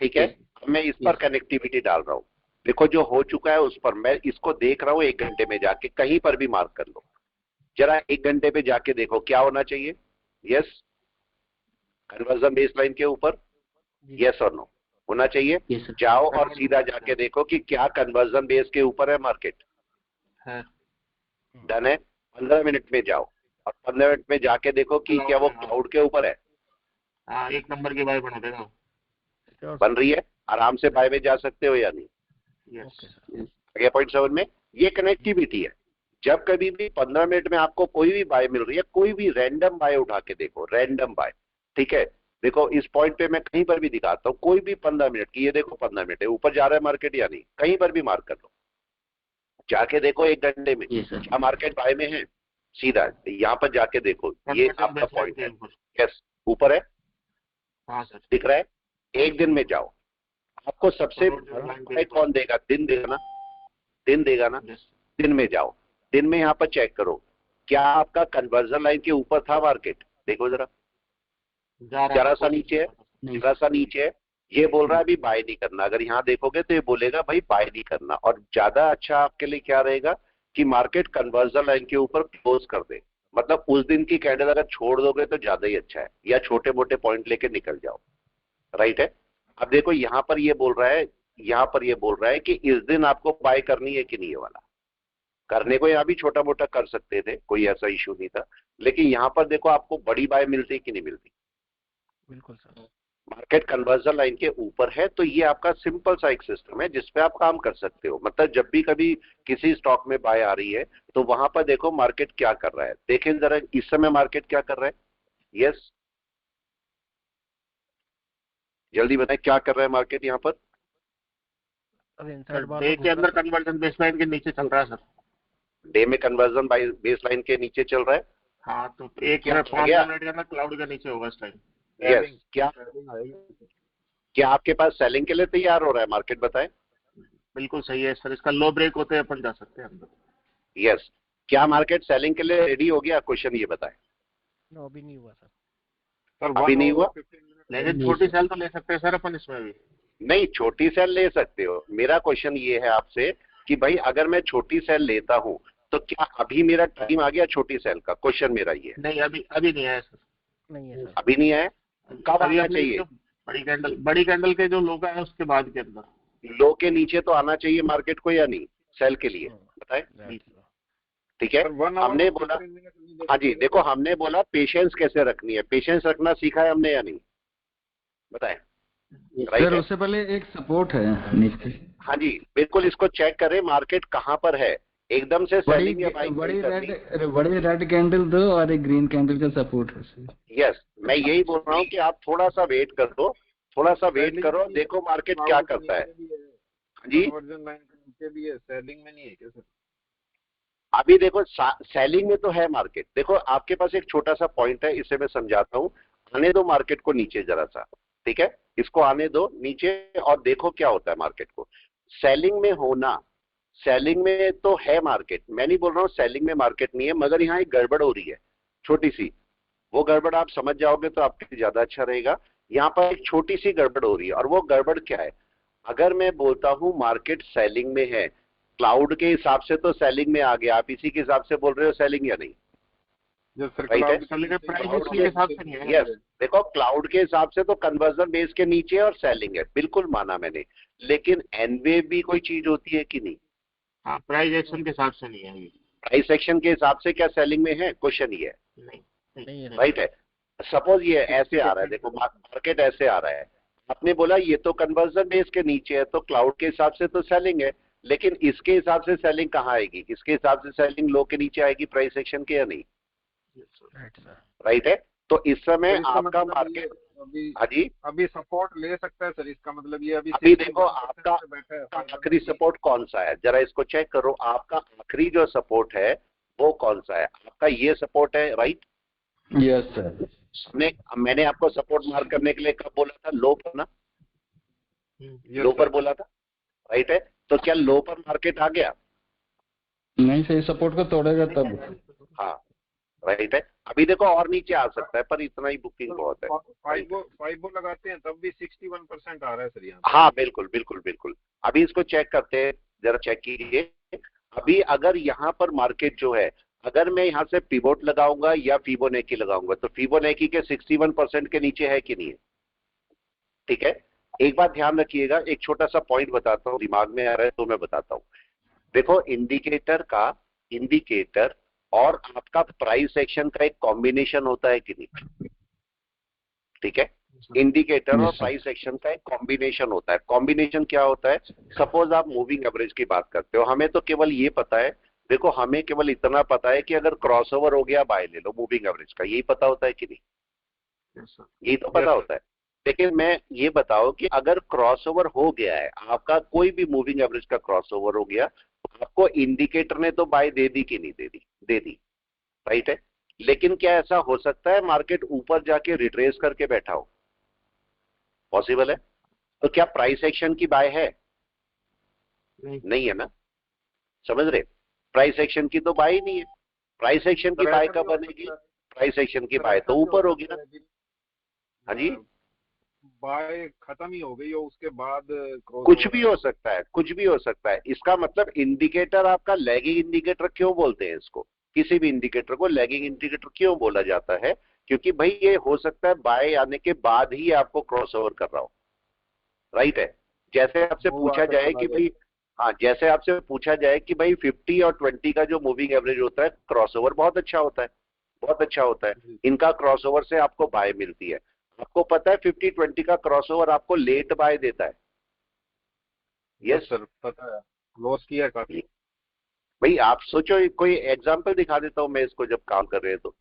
ठीक है। अब मैं इस पर कनेक्टिविटी डाल रहा हूं, देखो जो हो चुका है उस पर मैं इसको देख रहा हूं 1 घंटे में जाके, कहीं पर भी मार्क कर लो। जरा 1 घंटे पे जाके देखो क्या होना चाहिए। यस, कन्वर्जन बेस लाइन के ऊपर, यस और नो होना चाहिए। जाओ और सीधा जाके देखो कि क्या कन्वर्जन बेस के ऊपर है मार्केट। डन है। 15 मिनट में जाओ और 15 मिनट में जाके देखो कि क्या वो क्लाउड के ऊपर है। हाँ, 1 नंबर की बाय बना देगा, बन रही है, आराम से बाय में जा सकते हो या नहीं। आगे पॉइंट 7 में ये कनेक्टिविटी है। जब कभी भी 15 मिनट में आपको कोई भी बाय मिल रही है, कोई भी रैंडम बाय उठा के देखो, रैंडम बाय, ठीक है। देखो इस पॉइंट पे मैं कहीं पर भी दिखाता हूं, कोई भी 15 मिनट की, ये देखो 15 मिनट है, ऊपर जा रहा है मार्केट या नहीं, कहीं पर भी मार्क कर लो। जाके देखो 1 घंटे में क्या मार्केट बाय में है, सीधा यहाँ पर जाके देखो, ये आपका पॉइंट है। यस, ऊपर है, हाँ सर, दिख रहा है। 1 दिन में जाओ, आपको सबसे बाय कौन देगा, दिन देगा ना, दिन देगा ना। दिन में जाओ, दिन में यहाँ पर चेक करो क्या आपका कन्वर्जन लाइन के ऊपर था मार्केट, देखो जरा, जरा सा नीचे है, जरा सा नीचे है। ये बोल रहा है अभी बाय नहीं करना। अगर यहाँ देखोगे तो ये बोलेगा भाई बाय नहीं करना। और ज्यादा अच्छा आपके लिए क्या रहेगा कि मार्केट कन्वर्जन लाइन के ऊपर क्लोज कर दे, मतलब उस दिन की कैंडल अगर छोड़ दोगे तो ज्यादा ही अच्छा है, या छोटे मोटे पॉइंट लेके निकल जाओ, राइट है। अब देखो यहाँ पर ये बोल रहा है, यहाँ पर ये बोल रहा है कि इस दिन आपको बाय करनी है कि नहीं, ये वाला करने को यहाँ भी छोटा मोटा कर सकते थे, कोई ऐसा इशू नहीं था। लेकिन यहाँ पर देखो आपको बड़ी बाय मिलती कि नहीं मिलती। बिल्कुल सर। मार्केट कन्वर्जन लाइन के ऊपर है तो ये आपका सिंपल सा एक सिस्टम है जिसपे आप काम कर सकते हो। मतलब जब भी कभी किसी स्टॉक में बाय आ रही है तो वहां पर देखो मार्केट क्या कर रहा है। देखें जरा इस समय मार्केट क्या कर रहा है। यस, जल्दी बताएं क्या कर रहा है मार्केट यहाँ पर। डे के अंदर कन्वर्जन बेसलाइन के नीचे चल रहा है सर। डे में कन्वर्जन बेस लाइन के नीचे चल रहा है। हाँ, तो 1 मिनट 5 मिनट के अंदर क्लाउड के नीचे होगा इस टाइम। यस, क्या आपके पास सेलिंग के लिए तैयार हो रहा है मार्केट, बताएं। बिल्कुल सही है सर, इसका लो ब्रेक होते हैं अपन जा सकते हैं अंदर। यस, क्या मार्केट सेलिंग के लिए रेडी हो गया, क्वेश्चन ये बताएं। नो, अभी नहीं हुआ सर। अभी नहीं हुआ, लेकिन छोटी सेल तो ले सकते हैं सर अपन इसमें भी। नहीं छोटी सेल ले सकते हो। मेरा क्वेश्चन ये है आपसे कि भाई अगर मैं छोटी सेल लेता हूं तो क्या अभी मेरा टाइम आ गया छोटी सेल का, क्वेश्चन मेरा ये है। नहीं, अभी नहीं आया सर। नहीं है सर। अभी नहीं आया, कब आना चाहिए। बड़ी कैंडल के जो लोग है उसके बाद के अंदर, लो के नीचे तो आना चाहिए मार्केट को या नहीं, सेल के लिए बताएं। ठीक है, हमने बोला, हाँ जी देखो हमने बोला पेशेंस कैसे रखनी है, पेशेंस रखना सीखा है हमने या नहीं, बताएं। सर उससे पहले एक सपोर्ट है नीचे। हाँ जी बिल्कुल, इसको चेक करें मार्केट कहाँ पर है। एकदम से सेलिंग या बाइंग बड़ी रेड कैंडल दो और एक ग्रीन कैंडल का सपोर्ट है सर। यस, मैं यही बोल रहा हूँ कि आप थोड़ा सा वेट कर दो, थोड़ा सा वेट करो, देखो मार्केट क्या करता है। जी भी है, सेलिंग में नहीं है क्या सर। अभी देखो सेलिंग में तो है मार्केट। देखो आपके पास एक छोटा सा पॉइंट है, इसे मैं समझाता हूँ। आने दो मार्केट को नीचे जरा सा, ठीक है, इसको आने दो नीचे और देखो क्या होता है मार्केट को। सेलिंग में होना, सेलिंग में तो है मार्केट, मैं नहीं बोल रहा हूँ सेलिंग में मार्केट नहीं है, मगर यहाँ एक गड़बड़ हो रही है छोटी सी। वो गड़बड़ आप समझ जाओगे तो आपके लिए ज्यादा अच्छा रहेगा। यहाँ पर एक छोटी सी गड़बड़ हो रही है और वो गड़बड़ क्या है। अगर मैं बोलता हूँ मार्केट सेलिंग में है, क्लाउड के हिसाब से तो सेलिंग में आ गया, आप इसी के हिसाब से बोल रहे हो सेलिंग या नहीं, यस। देखो क्लाउड के हिसाब से तो कन्वर्जन बेस के नीचे और सेलिंग है, बिल्कुल माना मैंने। लेकिन एनवे भी कोई चीज होती है कि नहीं। हाँ, प्राइस एक्शन के हिसाब से नहीं है, प्राइस एक्शन के हिसाब से क्या सेलिंग में है, क्वेश्चन ये है। नहीं राइट है। सपोज ये ऐसे आ रहा है, देखो मार्केट ऐसे आ रहा है, आपने बोला ये तो कन्वर्जन बेस के नीचे है तो क्लाउड के हिसाब से तो सेलिंग है, लेकिन इसके हिसाब से सेलिंग कहाँ आएगी, इसके हिसाब से सेलिंग लो के नीचे आएगी प्राइस एक्शन के या नहीं। राइट है। तो इस समय आपका मार्केट अभी सपोर्ट ले सकता है सर, इसका मतलब ये अभी देखो आपका आखिरी सपोर्ट कौन सा है, जरा इसको चेक करो। आपका आखिरी जो सपोर्ट है वो कौन सा है, आपका ये सपोर्ट है, राइट। Yes sir. मैंने आपको सपोर्ट मार्क करने के लिए कब बोला था, लो पर ना, लो पर बोला था। राइट है। तो क्या लो पर मार्केट आ गया? नहीं सही, सपोर्ट को तोड़ेगा तब। हाँ राइट है। अभी देखो और नीचे आ सकता है, पर इतना ही बुकिंग बहुत है। 5 लगाते हैं तब भी 61% आ रहा है सर यहाँ। हाँ बिल्कुल बिल्कुल बिल्कुल। अभी इसको चेक करते हैं, जरा चेक कीजिए। अभी अगर यहाँ पर मार्केट जो है, अगर मैं यहाँ से पिवोट लगाऊंगा या फिबोनाची लगाऊंगा, तो फिबोनाची के 61% के नीचे है कि नहीं है? ठीक है। एक बात ध्यान रखिएगा, एक छोटा सा पॉइंट बताता हूँ, दिमाग में आ रहा है तो मैं बताता हूँ। देखो इंडिकेटर और आपका प्राइस एक्शन का एक कॉम्बिनेशन होता है कि नहीं? ठीक है। इंडिकेटर और Yes, sir. प्राइस एक्शन का एक कॉम्बिनेशन होता है। कॉम्बिनेशन क्या होता है? सपोज आप मूविंग एवरेज की बात करते हो, हमें तो केवल ये पता है, देखो हमें केवल इतना पता है कि अगर क्रॉसओवर हो गया बाय ले लो मूविंग एवरेज का, यही पता होता है कि नहीं? यही तो पता होता है। लेकिन मैं ये बताओ कि अगर क्रॉसओवर हो गया है आपका, कोई भी मूविंग एवरेज का क्रॉसओवर हो गया, तो आपको इंडिकेटर ने तो बाय दे दी कि नहीं दे दी? दे दी, राइट है। लेकिन क्या ऐसा हो सकता है मार्केट ऊपर जाके रिट्रेस करके बैठा हो? पॉसिबल है। तो क्या प्राइस एक्शन की बाय है? नहीं है ना। समझ रहे? प्राइस एक्शन की तो बाय ही नहीं है। प्राइस एक्शन की बाय कब बनेगी? प्राइस एक्शन की बाय तो ऊपर होगी ना। हाँ जी, बाय खत्म ही हो गई हो उसके बाद कुछ भी हो सकता है, कुछ भी हो सकता है। इसका मतलब इंडिकेटर आपका लैगिंग इंडिकेटर क्यों बोलते हैं इसको? किसी भी इंडिकेटर को लैगिंग इंडिकेटर क्यों बोला जाता है? क्योंकि भाई ये हो सकता है बाय आने के बाद ही आपको क्रॉसओवर कर रहा हो, राइट है। जैसे आपसे पूछा जाए कि भाई, हाँ जैसे आपसे पूछा जाए कि भाई 50 और 20 का जो मूविंग एवरेज होता है, क्रॉसओवर बहुत अच्छा होता है, बहुत अच्छा होता है। इनका क्रॉसओवर से आपको बाय मिलती है। आपको पता है 50-20 का क्रॉसओवर आपको लेट बाय देता है। यस सर, पता है, लॉस किया है काफी। भाई आप सोचो, कोई एग्जांपल दिखा देता हूं मैं इसको, जब काम कर रहे हैं तो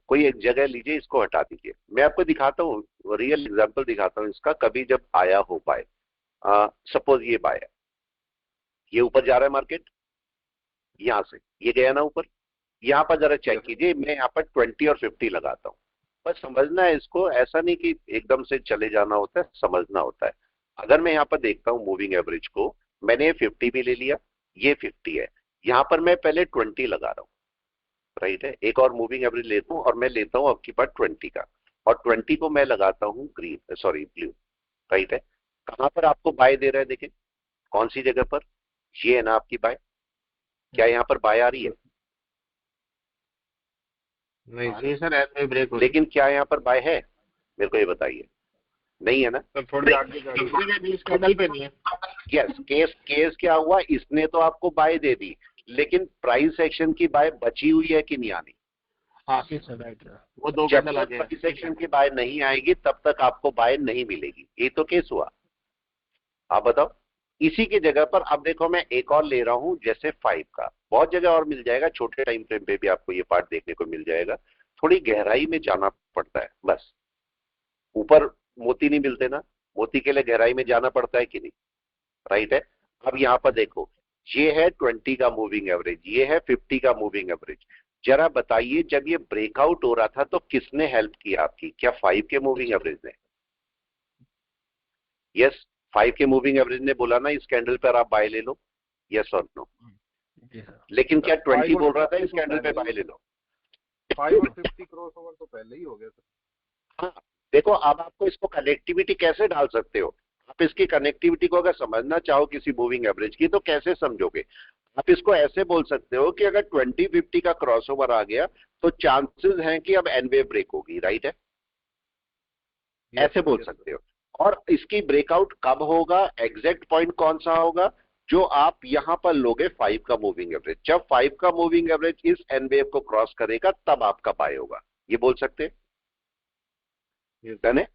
कोई एक जगह लीजिए, इसको हटा दीजिए, मैं आपको दिखाता हूँ, रियल एग्जांपल दिखाता हूँ इसका, कभी जब आया हो बाय। सपोज ये बाय है, ये ऊपर जा रहा है मार्केट, यहां से ये गया ना ऊपर। यहां पर जरा चेक कीजिए, मैं यहाँ पर 20 और 50 लगाता हूँ। बस समझना है इसको, ऐसा नहीं कि एकदम से चले जाना होता है, समझना होता है। अगर मैं यहाँ पर देखता हूँ मूविंग एवरेज को, मैंने ये 50 भी ले लिया, ये 50 है, यहाँ पर मैं पहले 20 लगा रहा हूँ, राइट है। एक और मूविंग एवरेज लेता हूँ और मैं लेता हूँ आपकी बात 20 का, और 20 को मैं लगाता हूँ ग्रीन, सॉरी ब्लू, राइट है। कहां पर आपको बाय दे रहा है? देखें कौन सी जगह पर, ये है ना आपकी बाय। क्या यहाँ पर बाय आ रही है? नहीं सर, ऐसे ब्रेक हो लेकिन क्या यहाँ पर बाय है? मेरे को ये बताइए, नहीं है ना। सर थोड़ी आगे कैंडल पे नहीं है। यस, केस क्या हुआ, इसने तो आपको बाय दे दी, लेकिन प्राइस एक्शन की बाय बची हुई है कि नहीं आनी? हाँ राइट। वो 2 जब कैंडल आ तक गए। प्राइस एक्शन की बाय नहीं आएगी तब तक आपको बाय नहीं मिलेगी। ये तो केस हुआ। आप बताओ। इसी की जगह पर अब देखो, मैं एक और ले रहा हूं, जैसे 5 का, बहुत जगह और मिल जाएगा, छोटे टाइम फ्रेम पे भी आपको ये पार्ट देखने को मिल जाएगा। थोड़ी गहराई में जाना पड़ता है बस, ऊपर मोती नहीं मिलते ना, मोती के लिए गहराई में जाना पड़ता है कि नहीं, राइट है। अब यहाँ पर देखो, ये है 20 का मूविंग एवरेज, ये है 50 का मूविंग एवरेज। जरा बताइए, जब ये ब्रेकआउट हो रहा था तो किसने हेल्प किया आपकी? क्या 5 के मूविंग एवरेज ने? यस, 5 के मूविंग एवरेज ने बोला ना इस कैंडल पर आप बाय ले लो, यस और नो। जी सर। लेकिन क्या 20 बोल रहा था इस कैंडल पे बाय ले लो? 5 और 50 क्रॉस ओवर तो पहले ही हो गया सर। हाँ, देखो अब आपको इसको कनेक्टिविटी कैसे डाल सकते हो? आप इसकी कनेक्टिविटी को अगर समझना चाहो किसी मूविंग एवरेज की, तो कैसे समझोगे? आप इसको ऐसे बोल सकते हो कि अगर 20-50 का क्रॉसओवर आ गया तो चांसेस हैं कि अब एन वेव ब्रेक होगी, राइट है। ऐसे बोल सकते हो। और इसकी ब्रेकआउट कब होगा, एग्जैक्ट पॉइंट कौन सा होगा? जो आप यहां पर लोगे 5 का मूविंग एवरेज, जब 5 का मूविंग एवरेज इस एन वेव को क्रॉस करेगा तब आपका बाय होगा। ये बोल सकते हैं, डन है।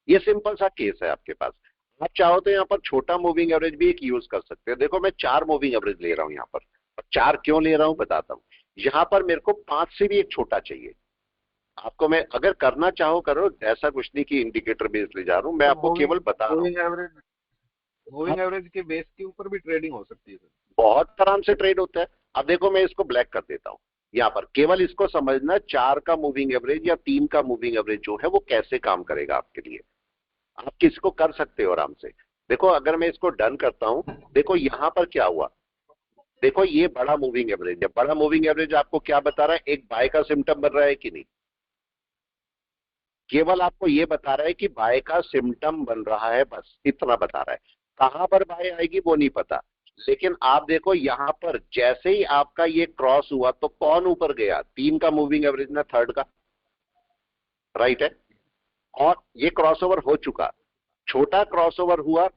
ये सिंपल सा केस है आपके पास। आप चाहो तो यहाँ पर छोटा मूविंग एवरेज भी एक यूज कर सकते हो। देखो मैं 4 मूविंग एवरेज ले रहा हूं यहाँ पर, और 4 क्यों ले रहा हूं बताता हूं। यहाँ पर मेरे को 5 से भी एक छोटा चाहिए। आपको मैं अगर करना चाहो करो, ऐसा कुछ नहीं कि इंडिकेटर बेस ले जा रहा हूं, मैं आपको केवल बता रहा हूँ। मूविंग एवरेज के बेस के ऊपर भी ट्रेडिंग हो सकती है सर। बहुत आराम से ट्रेड होता है। अब देखो मैं इसको ब्लैक कर देता हूं यहाँ पर, केवल इसको समझना 4 का मूविंग एवरेज या 3 का मूविंग एवरेज जो है वो कैसे काम करेगा आपके लिए। आप किसको कर सकते हो आराम से। देखो अगर मैं इसको डन करता हूं, देखो यहां पर क्या हुआ, देखो ये बड़ा मूविंग एवरेज है। बड़ा मूविंग एवरेज आपको क्या बता रहा है, एक बाय का सिम्टम बन रहा है कि नहीं, केवल आपको ये बता रहा है कि बाय का सिम्टम बन रहा है, बस इतना बता रहा है। कहां पर बाय आएगी वो नहीं पता। लेकिन आप देखो यहां पर जैसे ही आपका ये क्रॉस हुआ तो कौन ऊपर गया, 3 का मूविंग एवरेज ना 3rd का, राइट है। और ये क्रॉसओवर हो चुका, छोटा क्रॉसओवर हुआ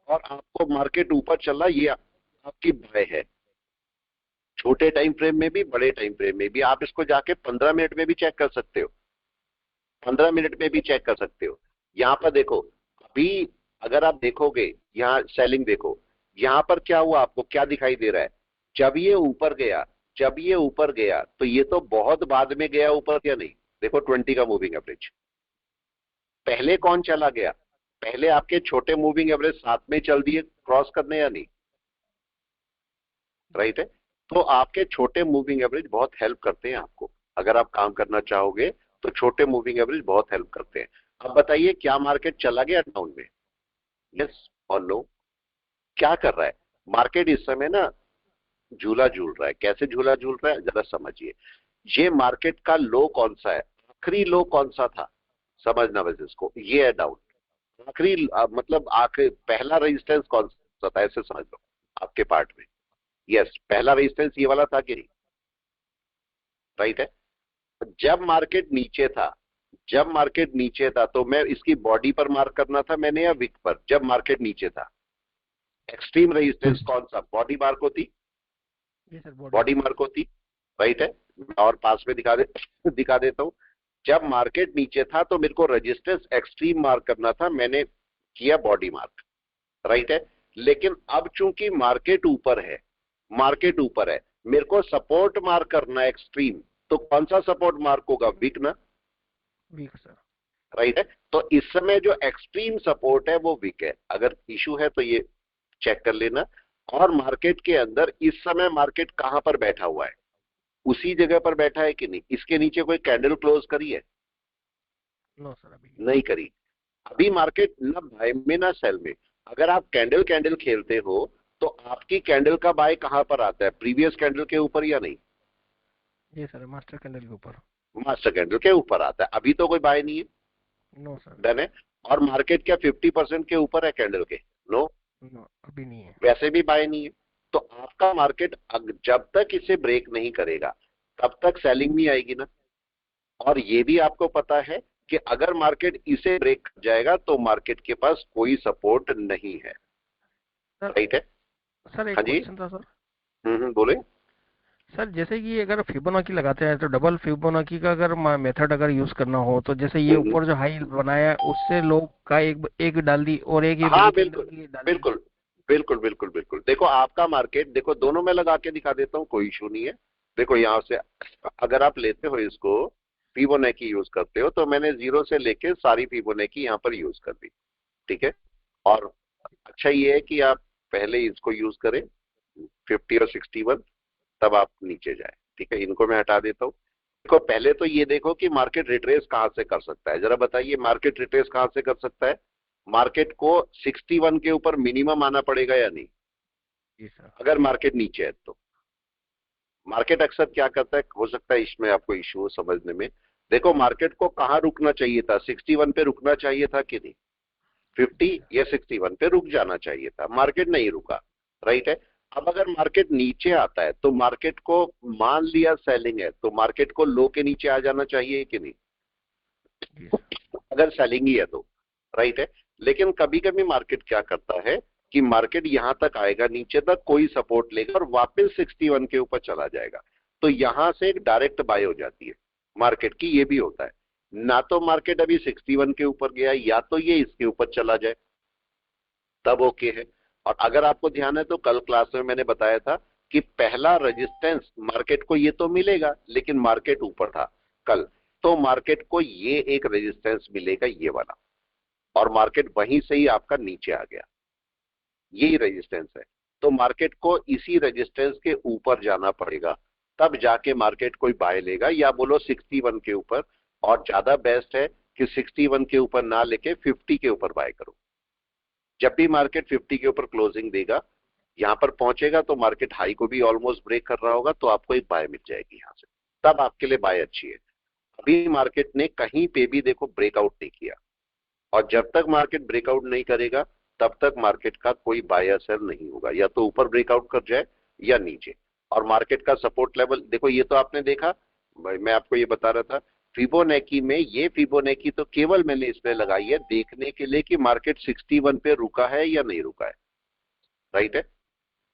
और आपको मार्केट ऊपर चला, ये आपकी बाय है। छोटे टाइम फ्रेम में भी बड़े टाइम फ्रेम में भी आप इसको जाके 15 मिनट में भी चेक कर सकते हो, 15 मिनट में भी चेक कर सकते हो। यहां पर देखो अभी अगर आप देखोगे, यहां सेलिंग देखो, यहां पर क्या हुआ, आपको क्या दिखाई दे रहा है, जब ये ऊपर गया, जब ये ऊपर गया तो ये तो बहुत बाद में गया ऊपर, क्या नहीं। देखो 20 का मूविंग एवरेज, पहले कौन चला गया, पहले आपके छोटे मूविंग एवरेज साथ में चल दिए क्रॉस करने या नहीं, राइट है। तो आपके छोटे मूविंग एवरेज बहुत हेल्प करते हैं आपको, अगर आप काम करना चाहोगे तो छोटे मूविंग एवरेज बहुत हेल्प करते हैं। अब बताइए क्या मार्केट चला गया डाउन में, यस और नो। क्या कर रहा है मार्केट इस समय ना, झूला झूल रहा है। कैसे झूला झूल रहा है जरा समझिए। ये मार्केट का लो कौन सा है, आखिरी लो कौन सा था, समझना बस इसको, ये है डाउन। आखिरी मतलब आखिरी पहला रेजिस्टेंस कौन सा था, ऐसे समझ लो आपके पार्ट में। यस पहला रेजिस्टेंस ये वाला था कि नहीं, राइट है। जब मार्केट नीचे था, जब मार्केट नीचे था तो मैं इसकी बॉडी पर मार्क करना था मैंने या विक पर, जब मार्केट नीचे था एक्सट्रीम रेजिस्टेंस कौन सा, बॉडी मार्क होती, जी सर बॉडी मार्क होती, राइट है। और पास में दिखा देता हूं। जब मार्केट नीचे था तो मेरे को रेजिस्टेंस एक्सट्रीम मार्क करना था, मैंने किया बॉडी मार्क, राइट है। लेकिन अब चूंकि मार्केट ऊपर है, मार्केट ऊपर है, मेरे को सपोर्ट मार्क करना है एक्सट्रीम, तो कौन सा सपोर्ट मार्क होगा, वीक ना, वीक सर। राइट है। तो इस समय जो एक्सट्रीम सपोर्ट है वो वीक है, अगर इशू है तो ये चेक कर लेना। और मार्केट के अंदर इस समय मार्केट कहां पर बैठा हुआ है, उसी जगह पर बैठा है कि नहीं, इसके नीचे कोई कैंडल क्लोज करी है, नो सर अभी नहीं करी। अभी मार्केट ना बाय में ना सेल में। अगर आप कैंडल कैंडल खेलते हो तो आपकी कैंडल का बाय कहां पर आता है, प्रीवियस कैंडल के ऊपर या नहीं, जी सर मास्टर कैंडल के ऊपर। मास्टर कैंडल के ऊपर आता है। अभी तो कोई बाय नहीं है, नो सर। डन है। और मार्केट क्या 50% के ऊपर है कैंडल के, नो, नो अभी नहीं है। वैसे भी बाय नहीं है। तो आपका मार्केट जब तक इसे ब्रेक नहीं करेगा तब तक सेलिंग नहीं आएगी ना। और ये भी आपको पता है कि अगर मार्केट इसे ब्रेक कर जाएगा तो मार्केट के पास कोई सपोर्ट नहीं है, सर राइट है। सर एक हाँ जी, क्वेश्चन था सर। बोले। सर जैसे कि अगर फिबोनाची लगाते हैं तो डबल फिबोनाची का अगर मेथड अगर यूज करना हो तो जैसे ये हम्म, ऊपर जो हाई बनाया है, उससे लो का एक एक डाल दी और एक ये हाँ बिग कैंडल बिल्कुल की डाल दी। बिल्कुल बिल्कुल बिल्कुल बिल्कुल। देखो आपका मार्केट, देखो दोनों में लगा के दिखा देता हूँ, कोई इशू नहीं है। देखो यहां से अगर आप लेते हो इसको, फिबोनाची यूज करते हो, तो मैंने 0 से लेके सारी फिबोनाची यहाँ पर यूज कर दी, ठीक है। और अच्छा ये है कि आप पहले इसको यूज करें 50 और 61, तब आप नीचे जाए, ठीक है। इनको मैं हटा देता हूँ। देखो पहले तो ये देखो कि मार्केट रिट्रेस कहां से कर सकता है, जरा बताइए मार्केट रिट्रेस कहां से कर सकता है। मार्केट को 61 के ऊपर मिनिमम आना पड़ेगा या नहीं, जी सर। अगर मार्केट नीचे है तो। मार्केट अक्सर क्या करता है, हो सकता है इसमें आपको इशू हो समझने में। देखो मार्केट को कहां रुकना चाहिए था, 61 पे रुकना चाहिए था कि नहीं, 50 या 61 पे रुक जाना चाहिए था, मार्केट नहीं रुका, राइट है। अब अगर मार्केट नीचे आता है तो मार्केट को, मान लिया सेलिंग है तो मार्केट को लो के नीचे आ जाना चाहिए कि नहीं, जी सर। अगर सेलिंग ही है तो, राइट है। लेकिन कभी कभी मार्केट क्या करता है कि मार्केट यहां तक आएगा, नीचे तक कोई सपोर्ट लेगा और वापस 61 के ऊपर चला जाएगा, तो यहां से एक डायरेक्ट बाय हो जाती है मार्केट की। ये भी होता है ना, तो मार्केट अभी 61 के ऊपर गया या तो ये इसके ऊपर चला जाए, तब ओके है। और अगर आपको ध्यान है तो कल क्लास में मैंने बताया था कि पहला रेजिस्टेंस मार्केट को ये तो मिलेगा, लेकिन मार्केट ऊपर था कल, तो मार्केट को ये एक रेजिस्टेंस मिलेगा ये वाला, और मार्केट वहीं से ही आपका नीचे आ गया, यही रेजिस्टेंस है। तो मार्केट को इसी रेजिस्टेंस के ऊपर जाना पड़ेगा, तब जाके मार्केट कोई बाय लेगा, या बोलो 61 के ऊपर। और ज्यादा बेस्ट है कि 61 के ऊपर ना लेके 50 के ऊपर बाय करो, जब भी मार्केट 50 के ऊपर क्लोजिंग देगा, यहां पर पहुंचेगा तो मार्केट हाई को भी ऑलमोस्ट ब्रेक कर रहा होगा, तो आपको एक बाय मिल जाएगी यहां से, तब आपके लिए बाय अच्छी है। अभी मार्केट ने कहीं पे भी देखो ब्रेकआउट नहीं किया, और जब तक मार्केट ब्रेकआउट नहीं करेगा तब तक मार्केट का कोई बाय या सेल नहीं होगा, या तो ऊपर ब्रेकआउट कर जाए या नीचे। और मार्केट का सपोर्ट लेवल देखो, ये तो आपने देखा, मैं आपको ये बता रहा था फिबोनाची में, ये फिबोनाची तो केवल मैंने इसमें लगाई है देखने के लिए कि मार्केट 61 पे रुका है या नहीं रुका है, राइट है।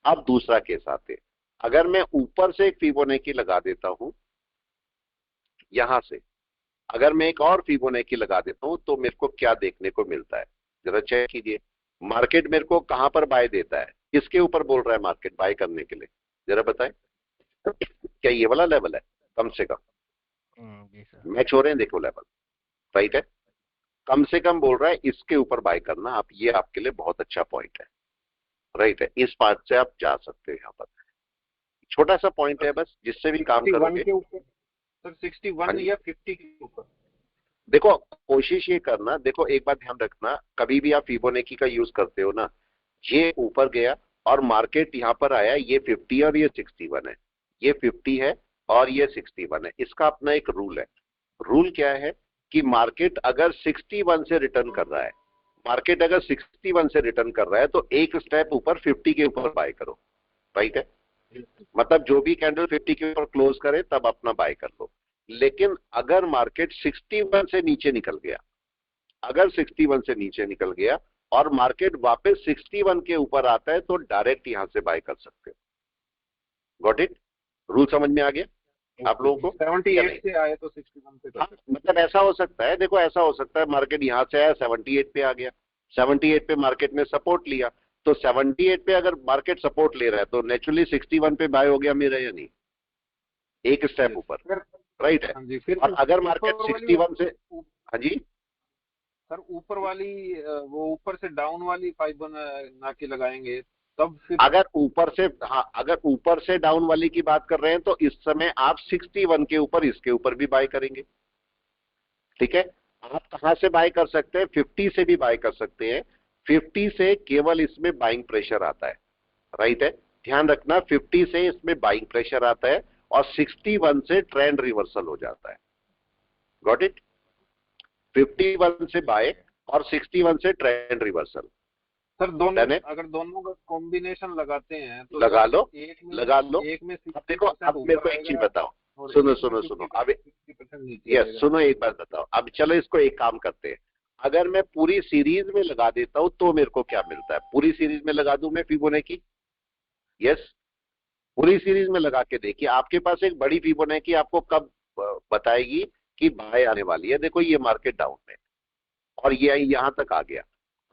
अब दूसरा केस आते हैं, अगर मैं ऊपर से एक फिबोनाची लगा देता हूं यहां से, अगर मैं एक और फिबोनाची लगा देता हूं तो मेरे को क्या देखने को मिलता है, जरा चेक कीजिए। मार्केट मेरे को कहां पर बाय देता है, किसके ऊपर बोल रहा है मार्केट बाय करने के लिए, जरा बताएं। क्या ये वाला लेवल है कम से कम, जी सर। मैच हो रहे हैं देखो लेवल, राइट है। कम से कम बोल रहा है इसके ऊपर बाय करना आप, ये आपके लिए बहुत अच्छा पॉइंट है, राइट है। इस पार्ट से आप जा सकते हैं, यहाँ पर छोटा सा पॉइंट है बस, जिससे भी काम 61 करोगे। के ऊपर सर, 61 या 50 के ऊपर। देखो कोशिश ये करना, देखो एक बात ध्यान रखना, कभी भी आप फिबोनाची का यूज करते हो ना, ये ऊपर गया और मार्केट यहाँ पर आया, ये 50 और ये 61 है, ये 50 है और ये 61 है, इसका अपना एक रूल है। रूल क्या है कि मार्केट अगर 61 से रिटर्न कर रहा है, मार्केट अगर 61 से रिटर्न कर रहा है तो एक स्टेप ऊपर 50 के ऊपर बाय करो, राइट है। मतलब जो भी कैंडल 50 के ऊपर क्लोज करे तब अपना बाय कर लो। लेकिन अगर मार्केट 61 से नीचे निकल गया, अगर 61 से नीचे निकल गया और मार्केट वापस 61 के ऊपर आता है तो डायरेक्ट यहां से बाय कर सकते हो। गॉट इट, रूल समझ में आ गया आप लोगों को? 78 से आए तो 61 पे हाँ, मतलब ऐसा हो सकता है, देखो ऐसा हो सकता है मार्केट यहां से आया 78 पे आ गया, 78 पे मार्केट ने सपोर्ट लिया, तो 78 पे अगर मार्केट सपोर्ट ले रहा है तो नेचुरली 61 पे बाय हो गया मेरा, या नहीं, एक स्टेप ऊपर, राइट है। हाँ जी। फिर और अगर मार्केट 61 से, हाँ जी सर ऊपर वाली वो ऊपर से डाउन वाली फिबोनाची लगाएंगे तब फिर अगर ऊपर से, हाँ अगर ऊपर से डाउन वाली की बात कर रहे हैं तो इस समय आप 61 के ऊपर इसके ऊपर भी बाय करेंगे, ठीक है। आप कहां से बाय कर सकते हैं, 50 से भी बाय कर सकते हैं, 50 से केवल इसमें बाइंग प्रेशर आता है, राइट है। ध्यान रखना 50 से इसमें बाइंग प्रेशर आता है और 61 से ट्रेंड रिवर्सल हो जाता है। गॉट इट, 51 से बाय और 61 से ट्रेंड रिवर्सल। सर दोनों अगर दोनों का कॉम्बिनेशन लगाते हैं तो लगा लो, एक में लगा लो। एक में अब देखो, अब मेरे को एक चीज बताओ, सुनो सुनो सुनो, अब यस सुनो एक बात बताओ, अब चलो इसको एक काम करते हैं, अगर मैं पूरी सीरीज में लगा देता हूं तो मेरे को क्या मिलता है, पूरी सीरीज में लगा दूं मैं फिबोनाची, यस पूरी सीरीज में लगा के देखिए, आपके पास एक बड़ी फिबोनाची आपको कब बताएगी कि बाय आने वाली है। देखो ये मार्केट डाउन में और ये यहां तक आ गया,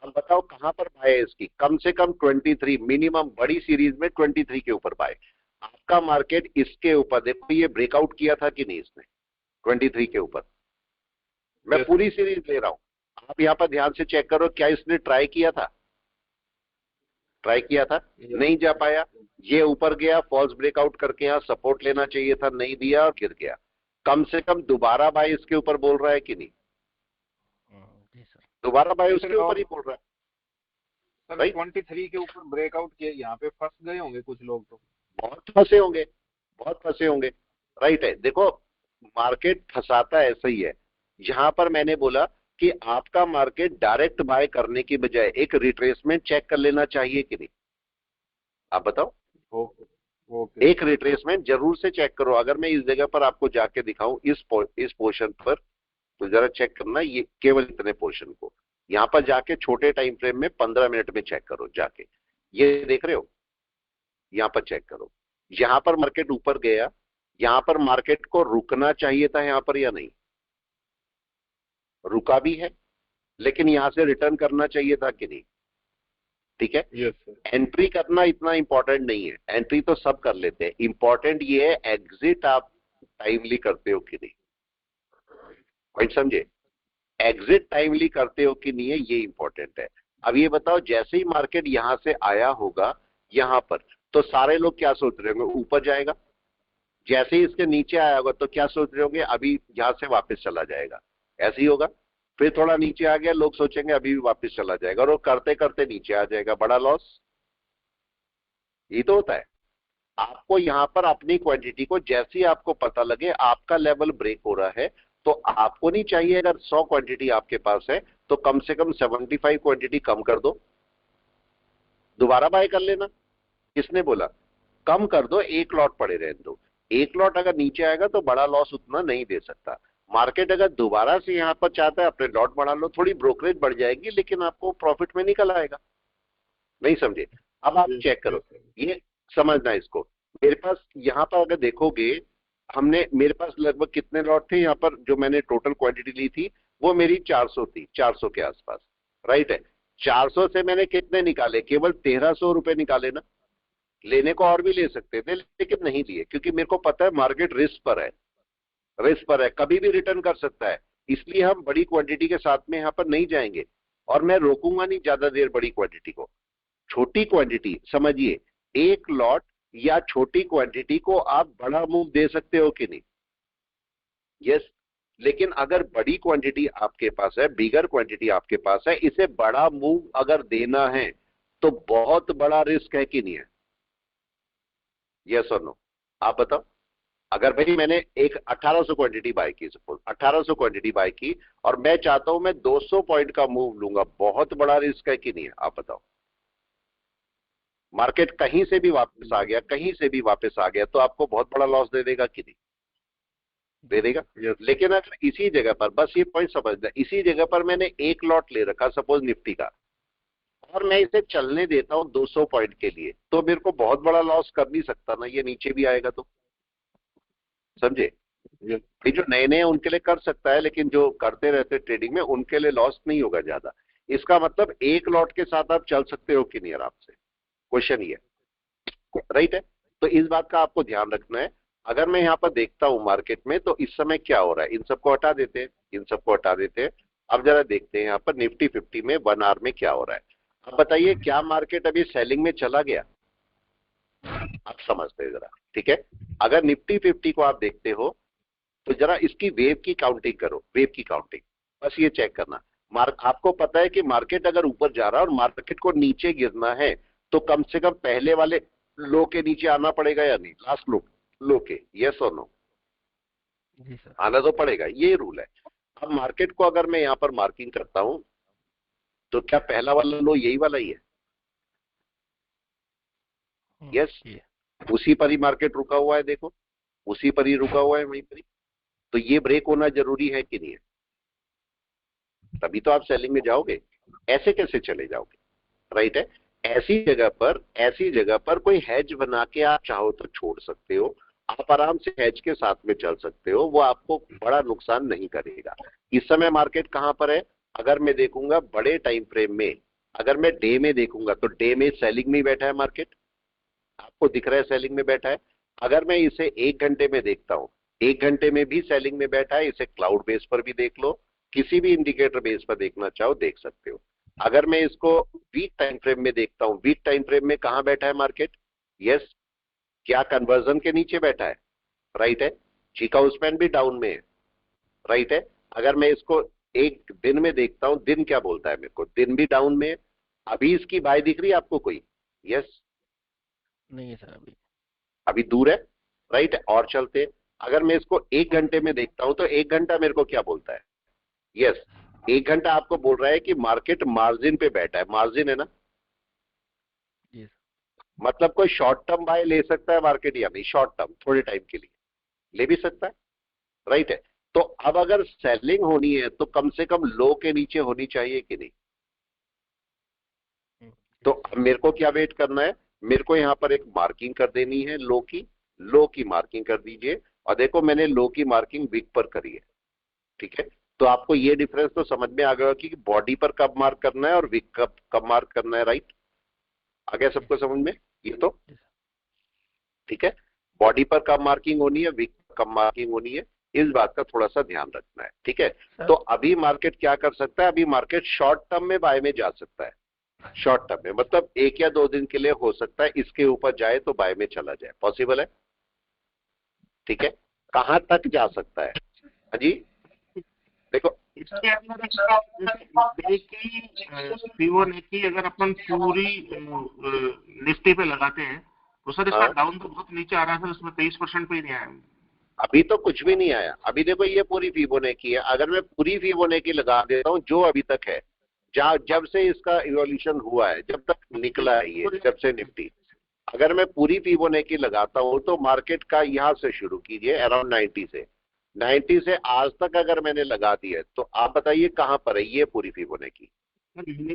अब बताओ कहां पर बाय है इसकी, कम से कम 23, मिनिमम बड़ी सीरीज में 23 के ऊपर बाय। आपका मार्केट इसके ऊपर देखो, ये ब्रेकआउट किया था कि नहीं इसने 23 के ऊपर, मैं पूरी सीरीज ले रहा हूं, आप यहां पर ध्यान से चेक करो, क्या इसने ट्राई किया था, ट्राई किया था, नहीं जा पाया, ये ऊपर गया फॉल्स ब्रेकआउट करके, यहाँ सपोर्ट लेना चाहिए था, नहीं दिया और गिर गया। कम से कम दोबारा बाय इसके ऊपर बोल रहा है कि नहीं, जी सर। दोबारा बाय उसके ऊपर ही बोल रहा है। सर 23 के ऊपर ब्रेकआउट किया, यहाँ पे फंस गए होंगे कुछ लोग, तो बहुत फंसे होंगे, बहुत फंसे होंगे, राइट है। देखो मार्केट फंसाता ऐसा ही है, जहां पर मैंने बोला कि आपका मार्केट डायरेक्ट बाय करने की बजाय एक रिट्रेसमेंट चेक कर लेना चाहिए कि नहीं, आप बताओ। ओके एक रिट्रेसमेंट जरूर से चेक करो, अगर मैं इस जगह पर आपको जाके दिखाऊं इस पोर्शन पर, तो जरा चेक करना, ये केवल इतने पोर्शन को यहां पर जाके छोटे टाइम फ्रेम में 15 मिनट में चेक करो जाके, ये देख रहे हो, यहां पर चेक करो, यहां पर मार्केट ऊपर गया, यहां पर मार्केट को रुकना चाहिए था यहां पर या नहीं, रुका भी है, लेकिन यहां से रिटर्न करना चाहिए था कि नहीं, ठीक है। Yes sir. एंट्री करना इतना इंपॉर्टेंट नहीं है, एंट्री तो सब कर लेते हैं, इंपॉर्टेंट ये है एग्जिट आप टाइमली करते हो कि नहीं, पॉइंट समझे, एग्जिट टाइमली करते हो कि नहीं है, ये इंपॉर्टेंट है। अब ये बताओ, जैसे ही मार्केट यहां से आया होगा यहां पर, तो सारे लोग क्या सोच रहे होंगे, ऊपर जाएगा, जैसे ही इसके नीचे आया होगा तो क्या सोच रहे होंगे, अभी यहां से वापस चला जाएगा, ऐसे ही होगा, फिर थोड़ा नीचे आ गया, लोग सोचेंगे अभी भी वापस चला जाएगा, और वो करते करते नीचे आ जाएगा, बड़ा लॉस। ये तो होता है। आपको यहां पर अपनी क्वांटिटी को जैसे ही आपको पता लगे आपका लेवल ब्रेक हो रहा है, तो आपको नहीं चाहिए, अगर 100 क्वांटिटी आपके पास है तो कम से कम 75 क्वांटिटी कम कर दो, दोबारा बाय कर लेना। किसने बोला? कम कर दो, एक लॉट पड़े रहने दो। एक लॉट अगर नीचे आएगा तो बड़ा लॉस उतना नहीं दे सकता। मार्केट अगर दोबारा से यहां पर चाहता है अपने लॉट बढ़ा लो, थोड़ी ब्रोकरेज बढ़ जाएगी, लेकिन आपको प्रॉफिट में निकल आएगा। नहीं समझे? अब आप चेक करो, ये समझना इसको। मेरे पास यहां पर अगर देखोगे, मेरे पास लगभग कितने लॉट थे यहां पर, जो मैंने टोटल क्वांटिटी ली थी वो मेरी 400 थी, 400 के आसपास, राइट है। 400 से मैंने कितने निकाले? केवल 1300 रुपए निकाले ना। लेने को और भी ले सकते थे, लेकिन नहीं लिए, क्योंकि मेरे को पता है मार्केट रिस्क पर है, रिस्क पर है, कभी भी रिटर्न कर सकता है। इसलिए हम बड़ी क्वांटिटी के साथ में यहां पर नहीं जाएंगे, और मैं रोकूंगा नहीं ज्यादा देर बड़ी क्वांटिटी को। छोटी क्वांटिटी समझिए, एक लॉट या छोटी क्वांटिटी को आप बड़ा मूव दे सकते हो कि नहीं? यस। लेकिन अगर बड़ी क्वांटिटी आपके पास है, बिगर क्वांटिटी आपके पास है, इसे बड़ा मूव अगर देना है तो बहुत बड़ा रिस्क है कि नहीं है? यस और नो? आप बताओ। अगर भाई मैंने एक 1800 क्वांटिटी बाय की, सपोज 1800 क्वांटिटी बाय की, और मैं चाहता हूं मैं 200 पॉइंट का मूव लूंगा, बहुत बड़ा रिस्क है कि नहीं है? आप बताओ। मार्केट कहीं से भी वापस आ गया, कहीं से भी वापस आ गया, तो आपको बहुत बड़ा लॉस दे देगा कि नहीं? दे देगा। लेकिन अगर इसी जगह पर, बस ये पॉइंट समझना, इसी जगह पर मैंने एक लॉट ले रखा सपोज निफ्टी का, और मैं इसे चलने देता हूं 200 पॉइंट के लिए, तो मेरे को बहुत बड़ा लॉस कर नहीं सकता ना, ये नीचे भी आएगा तो। समझे? ये जो नए नए उनके लिए कर सकता है, लेकिन जो करते रहते ट्रेडिंग में उनके लिए लॉस नहीं होगा ज्यादा। इसका मतलब एक लॉट के साथ आप चल सकते हो कि नहीं आराम से? क्वेश्चन ये है, राइट है। तो इस बात का आपको ध्यान रखना है। अगर मैं यहाँ पर देखता हूं मार्केट में, तो इस समय क्या हो रहा है, इन सबको हटा देते हैं, इन सबको हटा देते हैं। अब जरा देखते हैं यहाँ पर निफ्टी 50 में 1 आवर में क्या हो रहा है। अब बताइए, क्या मार्केट अभी सेलिंग में चला गया? आप समझते हैं जरा, ठीक है। अगर निफ्टी 50 को आप देखते हो तो जरा इसकी वेव की काउंटिंग करो, वेव की काउंटिंग, बस ये चेक करना। आपको पता है कि मार्केट अगर ऊपर जा रहा है और मार्केट को नीचे गिरना है, तो कम से कम पहले वाले लो के नीचे आना पड़ेगा या नहीं? लास्ट लो के, यस और नो? जी सर। आना तो पड़ेगा, ये रूल है। अब मार्केट को अगर मैं यहां पर मार्किंग करता हूं, तो क्या पहला वाला लो यही वाला ही है? यस। उसी पर ही मार्केट रुका हुआ है, देखो उसी पर ही रुका हुआ है, वहीं पर ही। तो ये ब्रेक होना जरूरी है कि नहीं है? तभी तो आप सेलिंग में जाओगे, ऐसे कैसे चले जाओगे? राइट है। ऐसी जगह पर कोई हैज बना के आप चाहो तो छोड़ सकते हो, आप आराम से हैज के साथ में चल सकते हो, वो आपको बड़ा नुकसान नहीं करेगा। इस समय मार्केट कहां पर है? अगर मैं देखूंगा बड़े टाइम फ्रेम में, अगर मैं डे में देखूंगा तो डे में सेलिंग में बैठा है मार्केट, आपको दिख रहा है सेलिंग में बैठा है। अगर मैं इसे 1 घंटे में देखता हूं, 1 घंटे में भी सेलिंग में बैठा है। इसे क्लाउड बेस पर भी देख लो, किसी भी इंडिकेटर बेस पर देखना चाहो देख सकते हो। अगर मैं इसको वीक टाइम फ्रेम में देखता हूं, वीक टाइम फ्रेम में कहां बैठा है मार्केट? यस। क्या कन्वर्जन के नीचे बैठा है? राइट है। चीका स्पैन भी डाउन में है, राइट है। अगर मैं इसको एक दिन में देखता हूं, दिन क्या बोलता है मेरे को? दिन भी डाउन में है। अभी इसकी बाय दिख रही है आपको कोई? यस। नहीं है सर अभी। अभी दूर है, राइट है। और चलते हैं। अगर मैं इसको 1 घंटे में देखता हूं, तो 1 घंटा मेरे को क्या बोलता है? यस। 1 घंटा आपको बोल रहा है कि मार्केट मार्जिन पे बैठा है, मार्जिन है ना? जी मतलब कोई शॉर्ट टर्म बाय ले सकता है मार्केट या नहीं? शॉर्ट टर्म थोड़े टाइम के लिए ले भी सकता है, राइट है। तो अब अगर सेलिंग होनी है तो कम से कम लो के नीचे होनी चाहिए कि नहीं? तो अब मेरे को क्या वेट करना है? मेरे को यहां पर एक मार्किंग कर देनी है लो की, लो की मार्किंग कर दीजिए। और देखो मैंने लो की मार्किंग वीक पर करी है, ठीक है। तो आपको ये डिफरेंस तो समझ में आ गया कि बॉडी पर कब मार्क करना है और वीक कब मार्क करना है, राइट? आ गया सबको समझ में? ये तो ठीक है। बॉडी पर कब मार्किंग होनी है, वीक पर कब मार्किंग होनी है, इस बात का थोड़ा सा ध्यान रखना है, ठीक है। तो अभी मार्केट क्या कर सकता है? अभी मार्केट शॉर्ट टर्म में बाय में जा सकता है। शॉर्ट टर्म में मतलब 1 या 2 दिन के लिए हो सकता है, इसके ऊपर जाए तो बाय में चला जाए, पॉसिबल है, ठीक है। कहां तक जा सकता है? जी देखो, इसके अंदर एक्स्ट्रा जैसे डे की फिबोनाची अगर अपन पूरी निफ्टी पे लगाते हैं तो सर इसका हाँ। डाउन तो बहुत नीचे आ रहा है सर, उसमें 23% पे ही नहीं आया। अभी तो कुछ भी नहीं आया। अभी देखो ये पूरी फिबोनाची है, अगर मैं पूरी फिबोनाची लगा देता हूँ जो अभी तक है, जब से इसका इवोल्यूशन हुआ है, जब तक निकला है ये, जब से निफ्टी, अगर मैं पूरी फिबोनाची लगाता हूँ तो मार्केट का यहां से शुरू कीजिए अराउंड 90 से आज तक अगर मैंने लगा दिया तो आप बताइए कहां पर है ये पूरी फिबोनाची।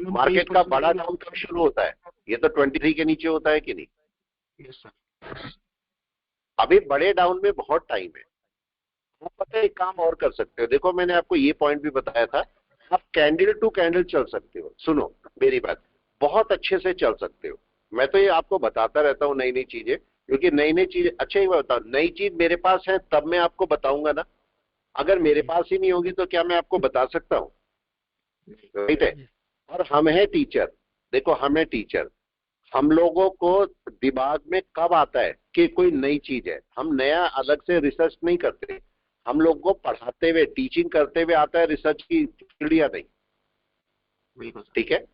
मार्केट का बड़ा डाउन कब शुरू होता है? ये तो 23 के नीचे होता है कि नहीं? Yes sir. अभी बड़े डाउन में बहुत टाइम है। आप पता है एक काम और कर सकते हो, देखो मैंने आपको ये पॉइंट भी बताया था, आप कैंडल टू कैंडल चल सकते हो। सुनो मेरी बात, बहुत अच्छे से चल सकते हो। मैं तो ये आपको बताता रहता हूँ नई नई चीजें, क्योंकि नई नई चीजें, अच्छा ही बताओ, नई चीज मेरे पास है तब मैं आपको बताऊंगा ना। अगर मेरे पास ही नहीं होगी तो क्या मैं आपको बता सकता हूँ? राइट है। और हम है टीचर, देखो हम है टीचर, हम लोगों को दिमाग में कब आता है कि कोई नई चीज है, हम नया अलग से रिसर्च नहीं करते, हम लोग को पढ़ाते हुए टीचिंग करते हुए आता है रिसर्च की चिड़िया नहीं। बिल्कुल सर। ठीक है,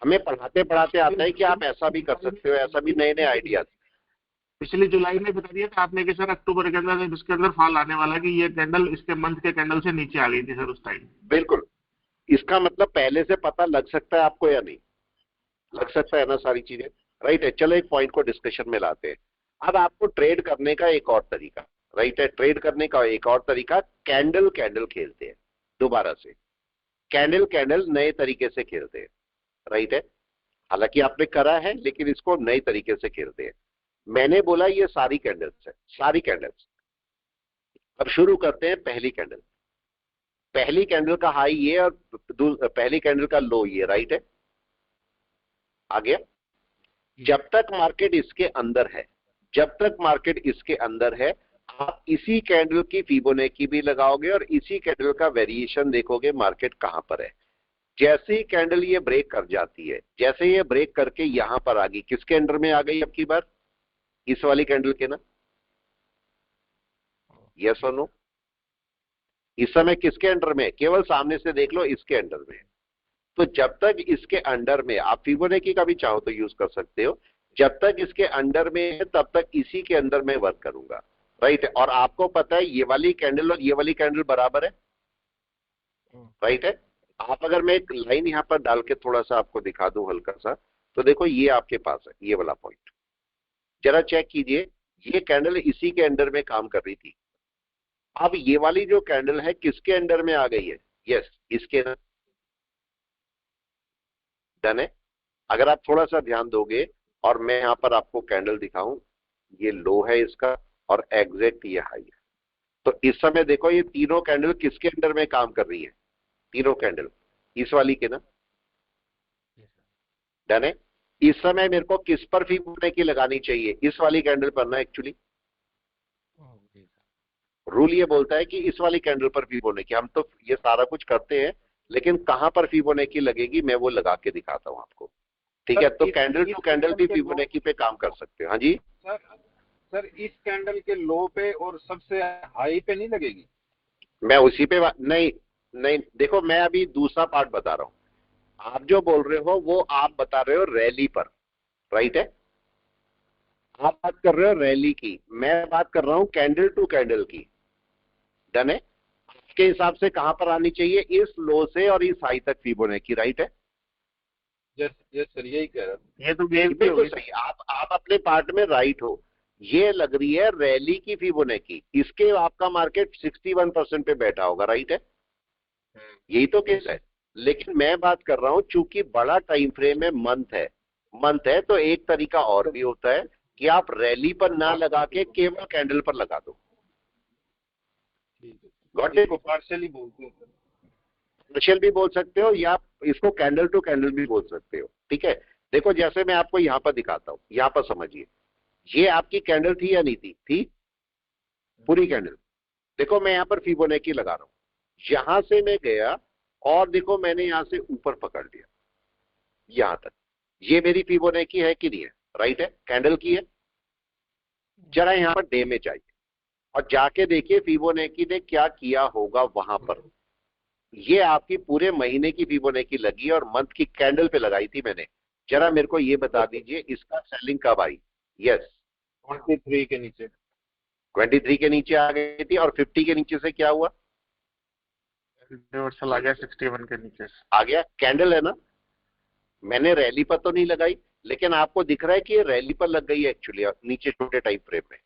हमें पढ़ाते पढ़ाते आता है कि आप ऐसा भी कर सकते हो, ऐसा भी नए नए आइडियाज। पिछली जुलाई में बता दिया था आपने कि सर अक्टूबर के अंदर इसके अंदर फॉल आने वाला है, कि ये कैंडल इसके मंथ के कैंडल से नीचे आ गई थी सर उस टाइम। बिल्कुल, इसका मतलब पहले से पता लग सकता है आपको या नहीं? लग सकता है ना सारी चीजें। राइट है। चलो एक पॉइंट को डिस्कशन में लाते हैं। अब आपको ट्रेड करने का एक और तरीका, राइट है, ट्रेड करने का एक और तरीका, कैंडल कैंडल खेलते हैं दोबारा से। कैंडल कैंडल नए तरीके से खेलते हैं, राइट है। हालांकि आपने करा है लेकिन इसको नए तरीके से खेलते हैं। मैंने बोला ये सारी कैंडल्स है, सारी कैंडल्स। अब शुरू करते हैं पहली कैंडल। पहली कैंडल का हाई ये और पहली कैंडल का लो ये, राइट है। आ गया। जब तक मार्केट इसके अंदर है, जब तक मार्केट इसके अंदर है, आप इसी कैंडल की फिबोनाची भी लगाओगे और इसी कैंडल का वेरिएशन देखोगे मार्केट कहां पर है। जैसे ही कैंडल ये ब्रेक कर जाती है, जैसे ये ब्रेक करके यहां पर आ गई, किसके अंडर में आ गई अब की बार? इस वाली कैंडल के ना, यस और नो? इस समय किसके अंडर में? केवल सामने से देख लो, इसके अंडर में। तो जब तक इसके अंडर में, आप फिबोनाची का भी चाहो तो यूज कर सकते हो, जब तक इसके अंडर में है तब तक इसी के अंदर मैं वर्क करूंगा, राइट है। और आपको पता है ये वाली कैंडल और ये वाली कैंडल बराबर है, राइट है। आप अगर मैं एक लाइन यहां पर डाल के थोड़ा सा आपको दिखा दूं हल्का सा, तो देखो ये आपके पास है ये वाला पॉइंट, जरा चेक कीजिए, ये कैंडल इसी के अंडर में काम कर रही थी। अब ये वाली जो कैंडल है किसके अंडर में आ गई है? यस, इसके ना। डन है। अगर आप थोड़ा सा ध्यान दोगे और मैं यहां पर आपको कैंडल दिखाऊं, ये लो है इसका और एग्जैक्ट ये हाई है। तो इस समय देखो ये तीनों कैंडल किसके अंडर में काम कर रही है? तीनों कैंडल इस वाली के ना। डन है। इस समय मेरे को किस पर फिबोनाची लगानी चाहिए? इस वाली कैंडल पर ना। एक्चुअली रूल ये बोलता है कि इस वाली कैंडल पर फिबोनाची। हम तो ये सारा कुछ करते हैं लेकिन कहां पर फिबोनाची लगेगी मैं वो लगा के दिखाता हूं आपको। ठीक है, तो कैंडल टू कैंडल भी फिबोनाची पे काम कर सकते हो। हाँ जी सर सर इस कैंडल के लो पे और सबसे हाई पे नहीं लगेगी? मैं उसी पे नहीं नहीं, देखो मैं अभी दूसरा पार्ट बता रहा हूं। आप जो बोल रहे हो वो आप बता रहे हो रैली पर, राइट है। आप बात कर रहे हो रैली की, मैं बात कर रहा हूं कैंडल टू कैंडल की। डन है। आपके हिसाब से कहां पर आनी चाहिए? इस लो से और इस हाई तक फिबोनाची, राइट है। यस यस सर, यही कह रहा था। ये तो वेव की बिल्कुल होगी। सही, आप अपने पार्ट में राइट हो। ये लग रही है रैली की फिबोनाची, इसके आपका मार्केट 61% पे बैठा होगा, राइट है। यही तो केस है। लेकिन मैं बात कर रहा हूं चूंकि बड़ा टाइम फ्रेम है, मंथ है, तो एक तरीका और भी होता है कि आप रैली पर ना लगा के केवल कैंडल पर लगा दो। Got it? इसको पार्शियली बोलते हैं सर। पार्शियल भी बोल सकते हो या इसको कैंडल टू कैंडल भी बोल सकते हो। ठीक है, देखो जैसे मैं आपको यहां पर दिखाता हूं, यहां पर समझिए, ये आपकी कैंडल थी या नहीं थी? थी पूरी कैंडल। देखो मैं यहां पर फिबोनाची लगा रहा हूं, यहां से मैं गया और देखो मैंने यहां से ऊपर पकड़ लिया यहां तक। ये मेरी फिबोनाची है कि नहीं है? राइट है, कैंडल की है। जरा यहां पर डैमेज आई और जाके देखिए फिबोनाची ने क्या किया होगा वहां पर। ये आपकी पूरे महीने की फिबोनाची लगी है और मंथ की कैंडल पे लगाई थी मैंने। जरा मेरे को ये बता दीजिए इसका सेलिंग कब आई? यस, 23 के नीचे। 23 के नीचे आ गई थी। और 50 के नीचे से क्या हुआ? रिवर्सल आ गया 61 के नीचे से। आ गया। कैंडल है ना, मैंने रैली पर तो नहीं लगाई, लेकिन आपको दिख रहा है कि ये रैली पर लग गई है एक्चुअली नीचे छोटे टाइम फ्रेम में।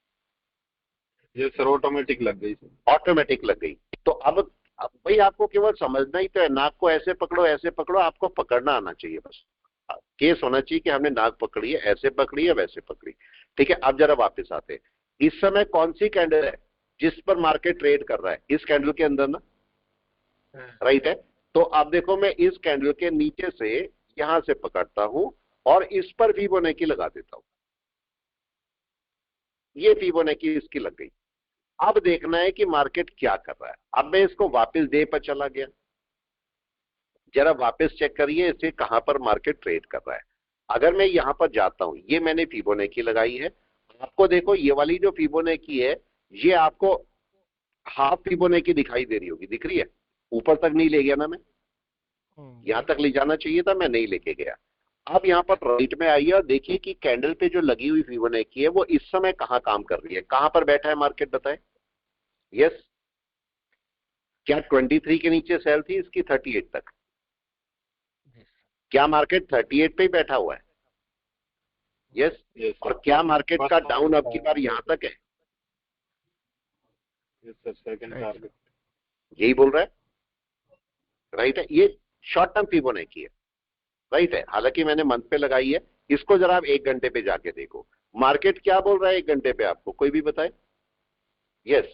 ये सर ऑटोमेटिक लग गई सर। ऑटोमेटिक लग गई। तो अब भाई आपको केवल समझना ही तो है, नाक को ऐसे पकड़ो ऐसे पकड़ो, आपको पकड़ना आना चाहिए बस। केस होना चाहिए कि हमने नाक पकड़ी है, ऐसे पकड़ी है, वैसे पकड़ी। ठीक है, अब जरा वापस आते हैं। इस समय कौन सी कैंडल है जिस पर मार्केट ट्रेड कर रहा है? इस कैंडल के अंदर ना, राइट है। तो अब देखो मैं इस कैंडल के नीचे से यहां से पकड़ता हूं और इस पर फिबोनाची लगा देता हूं। ये फिबोनाची इसकी लग गई। अब देखना है कि मार्केट क्या कर रहा है। अब मैं इसको वापस डे पर चला गया, जरा वापस चेक करिए इसे कहां पर मार्केट ट्रेड कर रहा है। अगर मैं यहां पर जाता हूं, ये मैंने फिबोनाची लगाई है। आपको देखो ये वाली जो फिबोनाची है, ये आपको हाफ फिबोनाची दिखाई दे रही होगी, दिख रही है? ऊपर तक नहीं ले गया ना मैं, यहां तक ले जाना चाहिए था, मैं नहीं लेके गया। अब यहां पर राइट में आइए और देखिए कि कैंडल पे जो लगी हुई फिबोनाची है वो इस समय कहां काम कर रही है, कहां पर बैठा है मार्केट, बताए। यस, क्या 23 के नीचे सेल थी इसकी 38 तक? क्या मार्केट 38 पे ही बैठा हुआ है? यस। यस और सर। क्या मार्केट का डाउन अब की बार यहां तक है? Yes sir, second target. यही बोल रहा है, राइट है। ये शॉर्ट टर्म फिबोनाची है, राइट है। हालांकि मैंने मंथ पे लगाई है। इसको जरा आप 1 घंटे पे जाके देखो मार्केट क्या बोल रहा है 1 घंटे पे, आपको कोई भी बताए। यस,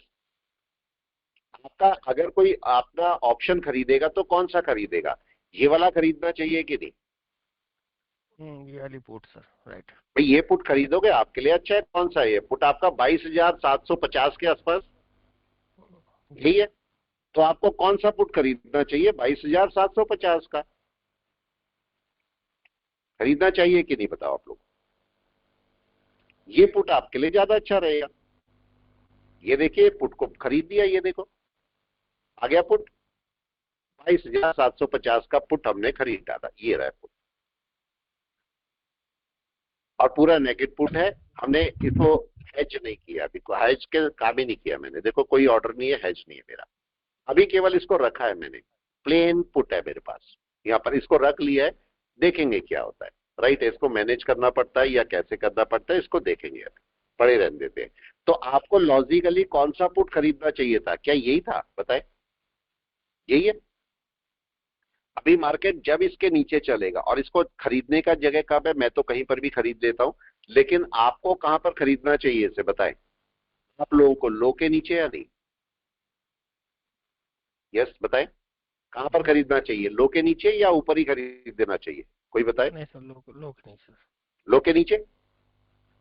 आपका अगर कोई आपका ऑप्शन खरीदेगा तो कौन सा खरीदेगा? ये वाला खरीदना चाहिए कि नहीं? ये वाली पुट सर, राइट। भाई ये पुट खरीदोगे, आपके लिए अच्छा है। कौन सा है ये पुट? आपका 22,750 के आसपास, यही है। तो आपको कौन सा पुट खरीदना चाहिए? 22,750 का खरीदना चाहिए कि नहीं, बताओ आप लोग। ये पुट आपके लिए ज्यादा अच्छा रहेगा। ये देखिए पुट को खरीद दिया, ये देखो आ गया पुट। 22,750 का पुट हमने खरीद डाला, ये रहा पुट। और पूरा नेकेड पुट है, हमने इसको हेज नहीं किया, अभी को हेज के काम ही नहीं किया मैंने। देखो कोई ऑर्डर नहीं है, हेज नहीं है मेरा, अभी केवल इसको रखा है मैंने। प्लेन पुट है मेरे पास, यहाँ पर इसको रख लिया है। देखेंगे क्या होता है, राइट है। इसको मैनेज करना पड़ता है या कैसे करना पड़ता है, इसको देखेंगे, अभी पड़े रहने देते हैं। तो आपको लॉजिकली कौन सा पुट खरीदना चाहिए था? क्या यही था, बताए? यही है। अभी मार्केट जब इसके नीचे चलेगा, और इसको खरीदने का जगह कब है, मैं तो कहीं पर भी खरीद लेता हूं, लेकिन आपको कहां पर खरीदना चाहिए इसे बताएं आप लोगों को, लो के नीचे या नहीं? यस बताएं, कहां पर खरीदना चाहिए, लो के नीचे या ऊपर ही खरीद देना चाहिए, कोई बताए? नहीं सर, लोग नहीं सर। लो के नीचे,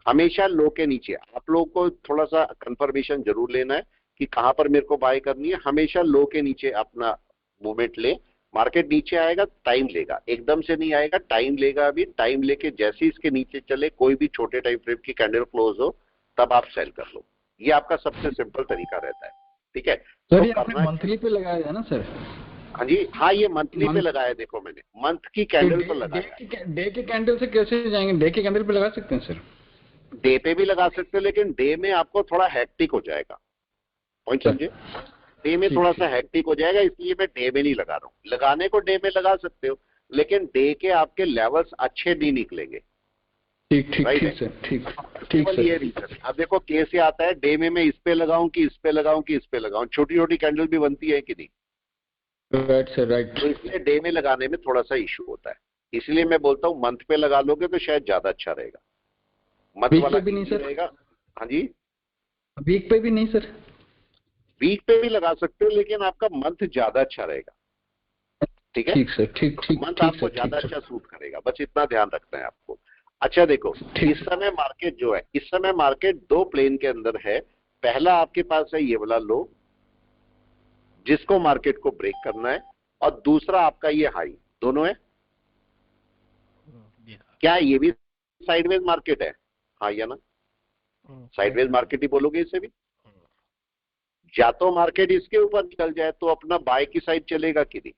हमेशा लो के नीचे। आप लोगों को थोड़ा सा कंफर्मेशन जरूर लेना है कि कहां पर मेरे को बाय करनी है। हमेशा लो के नीचे अपना मूवमेंट ले। मार्केट नीचे आएगा, टाइम लेगा, एकदम से नहीं आएगा, टाइम लेगा। अभी टाइम लेके जैसे इसके नीचे चले, कोई भी छोटे टाइम फ्रेम की कैंडल क्लोज हो, तब आप सेल कर लो। ये आपका सबसे सिंपल तरीका रहता है, ठीक है। सर तो ये आपने करना, मंथली पे लगाया है ना सर? हाँ जी, हाँ ये मंथली पे लगाया, देखो मैंने मंथ की कैंडल पर लगाया। डे के कैंडल से कैसे जाएंगे? डे के कैंडल पे लगा सकते हैं सर? डे पे भी लगा सकते हो, लेकिन डे में आपको थोड़ा हेक्टिक हो जाएगा, पॉइंट समझे। डे में थोड़ा सा हेक्टिक हो जाएगा, इसलिए मैं डे में नहीं लगा रहा हूँ। लगाने को डे में लगा सकते हो, लेकिन डे के आपके लेवल्स अच्छे नहीं निकलेंगे। ठीक ठीक राइट ठीक है, सर, ठीक ठीक केवल सर। ये रीजन। अब देखो कैसे आता है, डे में मैं इस पे लगाऊं कि इस पे लगाऊं कि इस पे लगाऊं, छोटी छोटी कैंडल भी बनती है कि नहीं। Right sir, right. तो इसलिए डे में लगाने में थोड़ा सा इशू होता है। इसलिए मैं बोलता हूँ मंथ पे लगा लोगे तो शायद ज्यादा अच्छा रहेगा, मंथ वीक वाला पे भी नहीं easy सर? रहेगा। हाँ जी, वीक पे भी नहीं सर? वीक पे भी लगा सकते हो, लेकिन आपका मंथ ज्यादा अच्छा रहेगा, ठीक है। ठीक सर, ठीक ठीक मंथ ठीक आपको सर, ज्यादा ठीक अच्छा सर। सूट करेगा, बस इतना ध्यान रखना है आपको। अच्छा देखो, ठीक इस समय मार्केट जो है, इस समय मार्केट दो प्लेन के अंदर है। पहला आपके पास है ये वाला लो, जिसको मार्केट को ब्रेक करना है, और दूसरा आपका ये हाई, दोनों है। क्या ये भी साइडवेज मार्केट है? हाँ या ना? साइडवेज मार्केट ही बोलोगे इसे भी। या तो मार्केट इसके ऊपर निकल जाए तो अपना बाय की साइड चलेगा कि नहीं,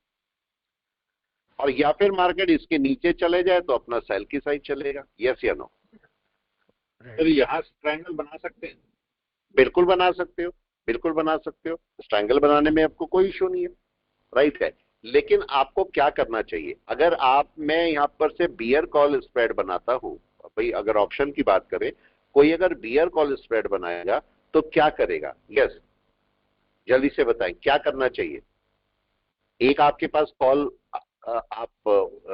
और या फिर मार्केट इसके नीचे चले जाए तो अपना सेल की साइड चलेगा। यस या नो? फिर यहाँ ट्रायंगल बना सकते हैं? बिल्कुल बना सकते हो, बिल्कुल बना सकते हो, ट्रायंगल बनाने में आपको कोई इशू नहीं है, राइट है। लेकिन आपको क्या करना चाहिए, अगर मैं यहाँ पर से बियर कॉल स्प्रेड बनाता हूँ, भाई अगर ऑप्शन की बात करें, कोई अगर बियर कॉल स्प्रेड बनाएगा तो क्या करेगा? यस, जल्दी से बताएं क्या करना चाहिए। एक आपके पास कॉल आप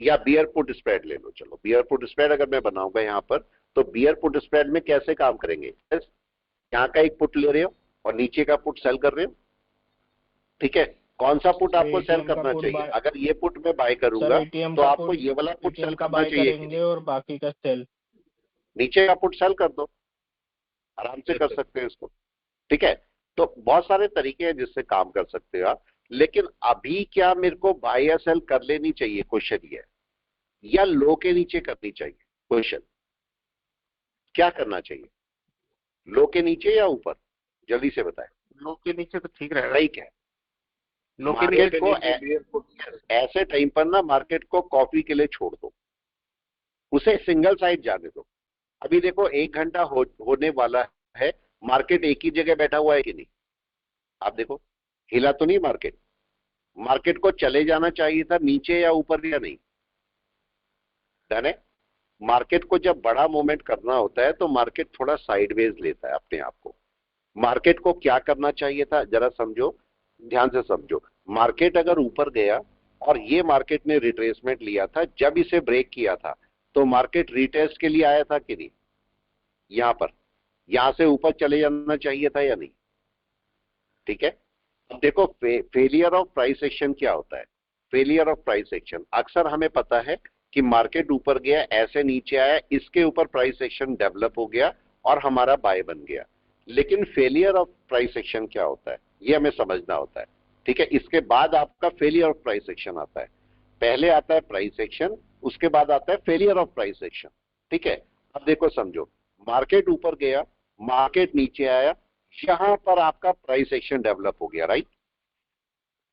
या बियर पुट स्प्रेड ले लो, चलो बियर पुट स्प्रेड अगर मैं बनाऊंगा यहाँ पर, तो बियर पुट स्प्रेड में कैसे काम करेंगे? यस, यहाँ का एक पुट ले रहे हो और नीचे का पुट सेल कर रहे हो, ठीक है। कौन सा पुट आपको सेल करना चाहिए? अगर ये पुट मैं बाय करूंगा तो आपको ये वाला पुट सेल करना चाहिए, और बाकी का सेल नीचे का पुट सेल कर दो, आराम से कर सकते हो इसको, ठीक है। तो बहुत सारे तरीके हैं जिससे काम कर सकते हो आप, लेकिन अभी क्या मेरे को बाय या सेल कर लेनी चाहिए, क्वेश्चन ये है, या लो के नीचे करनी चाहिए? क्वेश्चन क्या करना चाहिए, लो के नीचे या ऊपर? जल्दी से बताएं। लो के नीचे तो ठीक रहेगा। सही है। लो के मार्केट नीचे को ऐसे टाइम पर ना मार्केट को कॉफी के लिए छोड़ दो, उसे सिंगल साइड जाने दो। अभी देखो 1 घंटा होने वाला है, मार्केट एक ही जगह बैठा हुआ है कि नहीं? आप देखो, हिला तो नहीं मार्केट। मार्केट को चले जाना चाहिए था नीचे या ऊपर या नहीं? जाने मार्केट को जब बड़ा मूवमेंट करना होता है तो मार्केट थोड़ा साइडवेज लेता है अपने आप को। मार्केट को क्या करना चाहिए था, जरा समझो, ध्यान से समझो। मार्केट अगर ऊपर गया और ये मार्केट ने रिट्रेसमेंट लिया था, जब इसे ब्रेक किया था तो मार्केट रिटेस्ट के लिए आया था कि नहीं? यहां पर यहां से ऊपर चले जाना चाहिए था या नहीं? ठीक है। अब देखो फेलियर ऑफ प्राइस एक्शन क्या होता है। फेलियर ऑफ प्राइस एक्शन अक्सर हमें पता है कि मार्केट ऊपर गया, ऐसे नीचे आया, इसके ऊपर प्राइस एक्शन डेवलप हो गया और हमारा बाय बन गया। लेकिन फेलियर ऑफ प्राइस एक्शन क्या होता है ये हमें समझना होता है, ठीक है। इसके बाद आपका फेलियर ऑफ प्राइस एक्शन आता है। पहले आता है प्राइस एक्शन, उसके बाद आता है फेलियर ऑफ प्राइस एक्शन, ठीक है। अब देखो समझो, मार्केट ऊपर गया, मार्केट नीचे आया, यहां पर आपका प्राइस एक्शन डेवलप हो गया, राइट।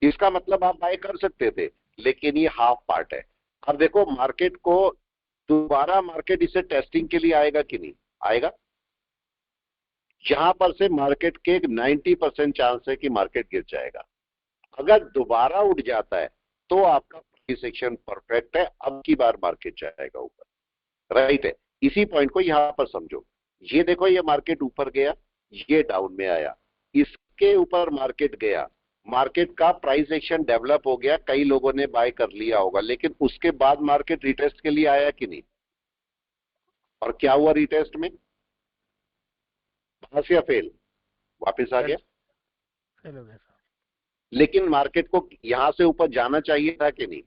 इसका मतलब आप बाय कर सकते थे, लेकिन ये हाफ पार्ट है। अब देखो मार्केट को दोबारा मार्केट इसे टेस्टिंग के लिए आएगा कि नहीं आएगा? यहां पर से मार्केट के 90% चांस है कि मार्केट गिर जाएगा। अगर दोबारा उठ जाता है तो आपका प्राइस एक्शन परफेक्ट है, अब की बार मार्केट जाएगा ऊपर, राइट है। इसी पॉइंट को यहां पर समझो। ये देखो, ये मार्केट ऊपर गया, ये डाउन में आया, इसके ऊपर मार्केट गया, मार्केट का प्राइस एक्शन डेवलप हो गया, कई लोगों ने बाय कर लिया होगा, लेकिन उसके बाद मार्केट रिटेस्ट के लिए आया कि नहीं? और क्या हुआ रिटेस्ट में? पास या फेल? वापस आ गया। फेल हो गया सर। लेकिन मार्केट को यहां से ऊपर जाना चाहिए था कि नहीं?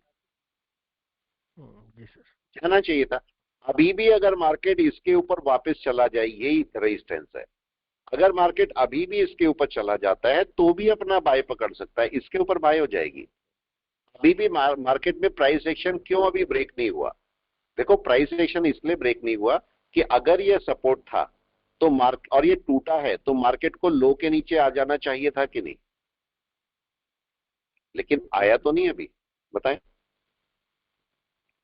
जी सर। जाना चाहिए था। अभी भी अगर मार्केट इसके ऊपर वापस चला जाए, यही रेजिस्टेंस है। अगर मार्केट अभी भी इसके ऊपर चला जाता है तो भी अपना बाय पकड़ सकता है, इसके ऊपर बाय हो जाएगी। अभी भी मार्केट में प्राइस एक्शन क्यों अभी ब्रेक नहीं हुआ? देखो प्राइस एक्शन इसलिए ब्रेक नहीं हुआ कि अगर ये सपोर्ट था तो और ये टूटा है तो मार्केट को लो के नीचे आ जाना चाहिए था कि नहीं? लेकिन आया तो नहीं अभी, बताएं,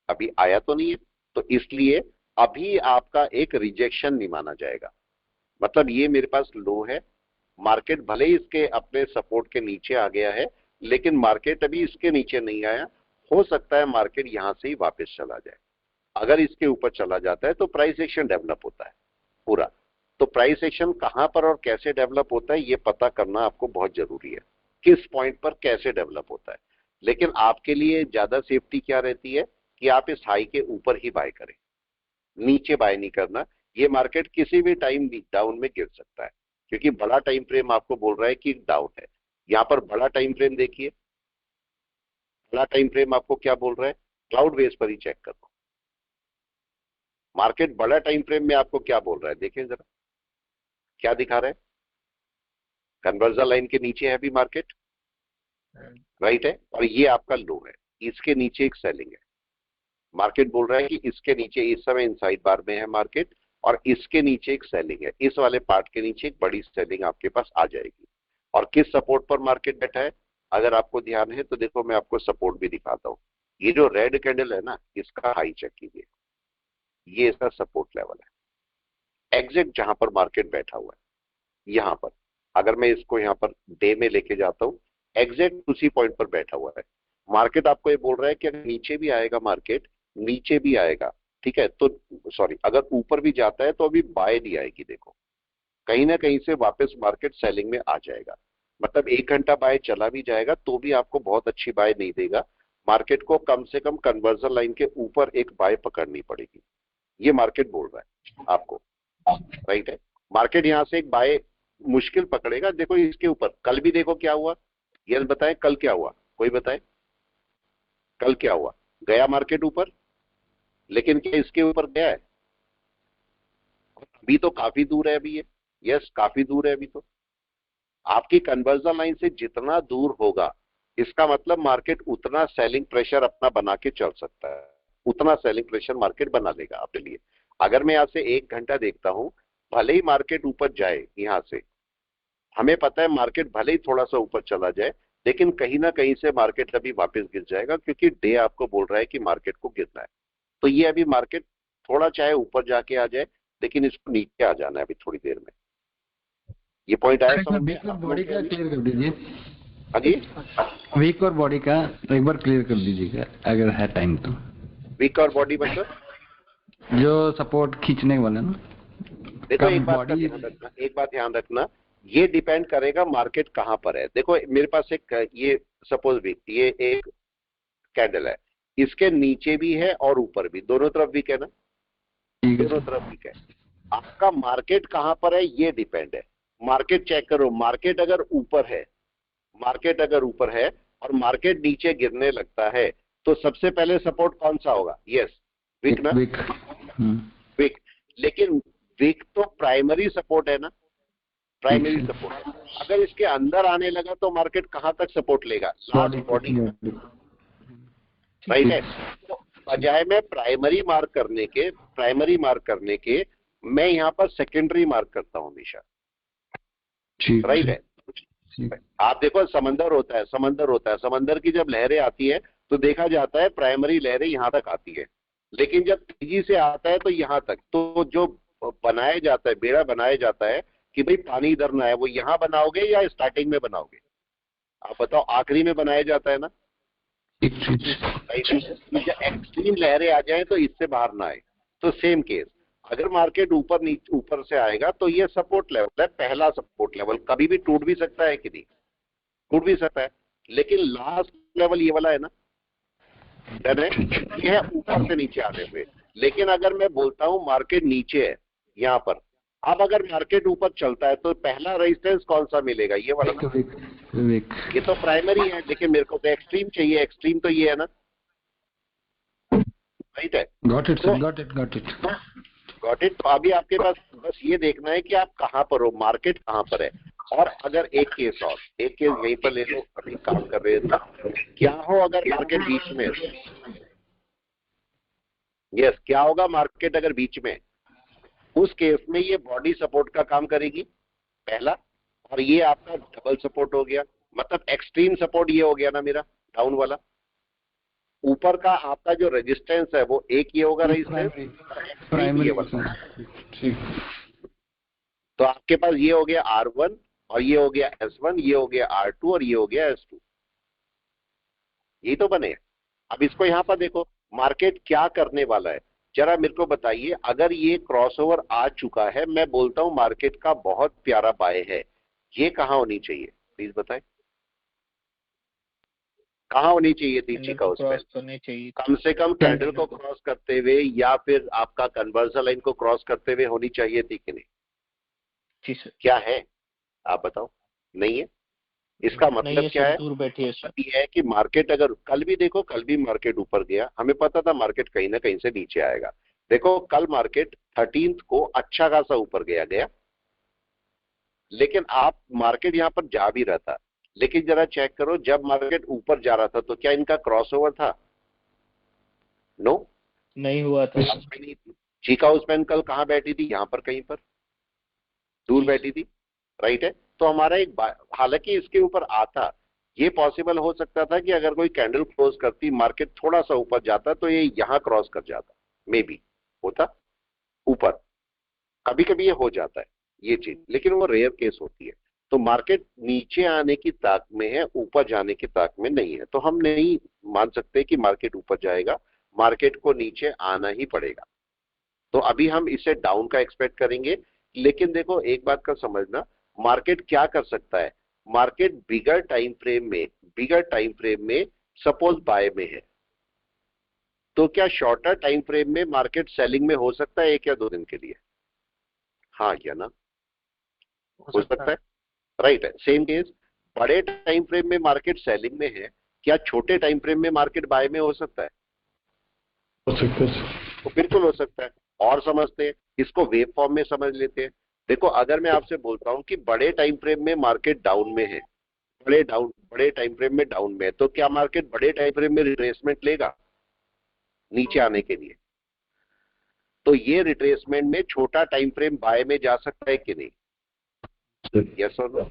अभी आया तो नहीं है। तो इसलिए अभी आपका एक रिजेक्शन नहीं माना जाएगा। मतलब ये मेरे पास लो है, मार्केट भले ही इसके अपने सपोर्ट के नीचे आ गया है, लेकिन मार्केट अभी इसके नीचे नहीं आया। हो सकता है मार्केट यहां से ही वापस चला जाए। अगर इसके ऊपर चला जाता है तो प्राइस एक्शन डेवलप होता है पूरा। तो प्राइस एक्शन कहां पर और कैसे डेवलप होता है ये पता करना आपको बहुत जरूरी है, किस पॉइंट पर कैसे डेवलप होता है। लेकिन आपके लिए ज्यादा सेफ्टी क्या रहती है कि आप इस हाई के ऊपर ही बाय करें, नीचे बाय नहीं करना। ये मार्केट किसी भी टाइम डाउन में गिर सकता है, क्योंकि बड़ा टाइम फ्रेम आपको बोल रहा है कि डाउन है। यहां पर बड़ा टाइम फ्रेम देखिए, बड़ा टाइम फ्रेम आपको क्या बोल रहा है, क्लाउड बेस पर ही चेक करो। मार्केट बड़ा टाइम फ्रेम में आपको क्या बोल रहा है, देखें जरा क्या दिखा रहा है। कन्वर्जन लाइन के नीचे है अभी मार्केट, राइट है, और ये आपका लो है, इसके नीचे एक सेलिंग है। मार्केट बोल रहा है कि इसके नीचे इस समय इनसाइड बार में है मार्केट, और इसके नीचे एक सेलिंग है, इस वाले पार्ट के नीचे एक बड़ी सेलिंग आपके पास आ जाएगी। और किस सपोर्ट पर मार्केट बैठा है अगर आपको ध्यान है तो देखो मैं आपको सपोर्ट भी दिखाता हूं। ये जो रेड कैंडल है ना, इसका हाई चेक कीजिए, ये इसका सपोर्ट लेवल है एग्जैक्ट जहां पर मार्केट बैठा हुआ है। यहां पर अगर मैं इसको यहां पर डे में लेके जाता हूं, एग्जैक्ट उसी पॉइंट पर बैठा हुआ है मार्केट। आपको ये बोल रहा है कि अगर नीचे भी आएगा मार्केट, नीचे भी आएगा, ठीक है, तो सॉरी अगर ऊपर भी जाता है तो अभी बाय नहीं आएगी। देखो कहीं ना कहीं से वापस मार्केट सेलिंग में आ जाएगा, मतलब 1 घंटा बाय चला भी जाएगा तो भी आपको बहुत अच्छी बाय नहीं देगा। मार्केट को कम से कम कन्वर्जन लाइन के ऊपर एक बाय पकड़नी पड़ेगी, ये मार्केट बोल रहा है आपको, राइट है। मार्केट यहां से एक बाय मुश्किल पकड़ेगा। देखो इसके ऊपर कल भी देखो क्या हुआ, ये बताएं कल क्या हुआ, कोई बताए कल क्या हुआ? गया मार्केट ऊपर, लेकिन क्या इसके ऊपर गया है? अभी तो काफी दूर है अभी ये, यस काफी दूर है अभी तो। आपकी कन्वर्जन लाइन से जितना दूर होगा इसका मतलब मार्केट उतना सेलिंग प्रेशर अपना बना के चल सकता है, उतना सेलिंग प्रेशर मार्केट बना लेगा अपने लिए। अगर मैं यहां से 1 घंटा देखता हूं, भले ही मार्केट ऊपर जाए यहां से, हमें पता है मार्केट भले ही थोड़ा सा ऊपर चला जाए लेकिन कहीं ना कहीं से मार्केट अभी वापस गिर जाएगा, क्योंकि डे आपको बोल रहा है कि मार्केट को गिरना है। तो ये अभी मार्केट थोड़ा चाहे ऊपर जाके आ जाए लेकिन इसको नीचे आ जाना है अभी थोड़ी देर में। ये पॉइंट आया समझ में? वीक और बॉडी का क्लियर कर दीजिए। हाँ जी, वीक और बॉडी का एक बार क्लियर कर दीजिएगा अगर है टाइम तो। वीक और बॉडी मतलब जो सपोर्ट खींचने वाला ना, देखो कब एक बात का बॉडी ध्यान रखना, एक बात ध्यान रखना, ये डिपेंड करेगा मार्केट कहां पर है। देखो मेरे पास एक ये सपोज वीक, ये एक कैंडल है, इसके नीचे भी है और ऊपर भी, दोनों तरफ वीक है ना, ठीक है दोनों तरफ वीक है। आपका मार्केट कहां पर है ये डिपेंड है। मार्केट चेक करो, मार्केट अगर ऊपर है, मार्केट अगर ऊपर है और मार्केट नीचे गिरने लगता है तो सबसे पहले सपोर्ट कौन सा होगा? यस वीक ना, वीक। वीक। लेकिन वीक तो प्राइमरी सपोर्ट है ना, प्राइमरी सपोर्ट है। अगर इसके अंदर आने लगा तो मार्केट कहां तक सपोर्ट लेगा? लास्ट बॉडी, राइट है। तो बजाय में प्राइमरी मार्क करने के मैं यहां पर सेकेंडरी मार्क करता हूं हमेशा, राइट है। आप देखो समंदर होता है, समंदर की जब लहरें आती है तो देखा जाता है प्राइमरी लहरें यहां तक आती है, लेकिन जब तेजी से आता है तो यहां तक। तो जो बनाया जाता है, बेड़ा बनाया जाता है कि भाई पानी इधर ना है, वो यहां बनाओगे या स्टार्टिंग में बनाओगे? आप बताओ, आखिरी में बनाया जाता है ना, जब एक्सट्रीम लहरें आ जाए तो इससे बाहर ना आए। तो सेम केस, अगर मार्केट ऊपर से आएगा तो ये सपोर्ट लेवल है, पहला सपोर्ट लेवल। कभी भी टूट भी सकता है कि नहीं, टूट भी सकता है, लेकिन लास्ट लेवल ये वाला है ना, डन है, ये है ऊपर से नीचे आने पे। लेकिन अगर मैं बोलता हूं मार्केट नीचे है यहां पर, अब अगर मार्केट ऊपर चलता है तो पहला रेजिस्टेंस कौन सा मिलेगा? ये वाला ना, ये तो प्राइमरी है, लेकिन मेरे को तो एक्सट्रीम चाहिए, एक्सट्रीम तो ये है ना, राइट है। Got it sir, got it. तो अभी आपके पास बस ये देखना है कि आप कहां पर हो, मार्केट कहां पर है। और अगर एक केस यहीं पर ले लो, अभी काम कर रहे हैं तो क्या हो अगर मार्केट बीच में, यस क्या होगा मार्केट अगर बीच में, उस केस में ये बॉडी सपोर्ट का काम करेगी पहला, और ये आपका डबल सपोर्ट हो गया, मतलब एक्सट्रीम सपोर्ट ये हो गया ना मेरा डाउन वाला। ऊपर का आपका जो रेजिस्टेंस है वो एक ये होगा रेजिस्टेंस, प्राइमरी। तो आपके पास ये हो गया R1 और ये हो गया S1, ये हो गया R2 और ये हो गया S2, ये तो बने। अब इसको यहां पर देखो मार्केट क्या करने वाला है, जरा मेरे को बताइए। अगर ये क्रॉसओवर आ चुका है, मैं बोलता हूं मार्केट का बहुत प्यारा बाय है, ये कहां होनी चाहिए प्लीज बताएं, कहां होनी चाहिए थी? चीका उस पर कम से कम कैंडल को क्रॉस करते हुए या फिर आपका कन्वर्जन लाइन को क्रॉस करते हुए होनी चाहिए थी कि नहीं? जी सर। क्या है आप बताओ? नहीं है। इसका मतलब क्या है? दूर बैठी है सर। ये है कि मार्केट अगर कल भी देखो, कल भी मार्केट ऊपर गया, हमें पता था मार्केट कहीं ना कहीं से नीचे आएगा। देखो कल मार्केट 13 को अच्छा खासा ऊपर गया, लेकिन आप मार्केट यहां पर जा भी रहा था, लेकिन जरा चेक करो जब मार्केट ऊपर जा रहा था तो क्या इनका क्रॉसओवर था? नो, नहीं हुआ था। चीका हाउस मैन कल कहां बैठी थी? यहां पर कहीं पर दूर बैठी थी, राइट है। तो हमारा एक हालांकि इसके ऊपर आता, ये पॉसिबल हो सकता था कि अगर कोई कैंडल क्लोज करती, मार्केट थोड़ा सा ऊपर जाता तो ये यहां क्रॉस कर जाता, मे बी होता ऊपर, कभी कभी ये हो जाता है ये चीज, लेकिन वो रेयर केस होती है। तो मार्केट नीचे आने की ताक में है, ऊपर जाने की ताक में नहीं है, तो हम नहीं मान सकते कि मार्केट ऊपर जाएगा, मार्केट को नीचे आना ही पड़ेगा। तो अभी हम इसे डाउन का एक्सपेक्ट करेंगे। लेकिन देखो एक बात का समझना, मार्केट क्या कर सकता है, मार्केट बिगर टाइम फ्रेम में सपोज बाय में है, तो क्या शॉर्टर टाइम फ्रेम में मार्केट सेलिंग में हो सकता है 1 या 2 दिन के लिए? हाँ या ना? हो सकता है, राइट है। सेम केस, बड़े टाइम फ्रेम में मार्केट सेलिंग में है, क्या छोटे टाइम फ्रेम में मार्केट बाय में हो सकता है? हो सकता है। तो बिल्कुल हो सकता है। और समझते हैं इसको, वेव फॉर्म में समझ लेते हैं। देखो अगर मैं आपसे बोलता हूं कि बड़े टाइम फ्रेम में मार्केट डाउन में है, बड़े टाइम फ्रेम में डाउन में है, तो क्या मार्केट बड़े टाइम फ्रेम में रिट्रेसमेंट लेगा नीचे आने के लिए? तो ये रिट्रेसमेंट में छोटा टाइम फ्रेम बाय में जा सकता है कि नहीं? यस और नो?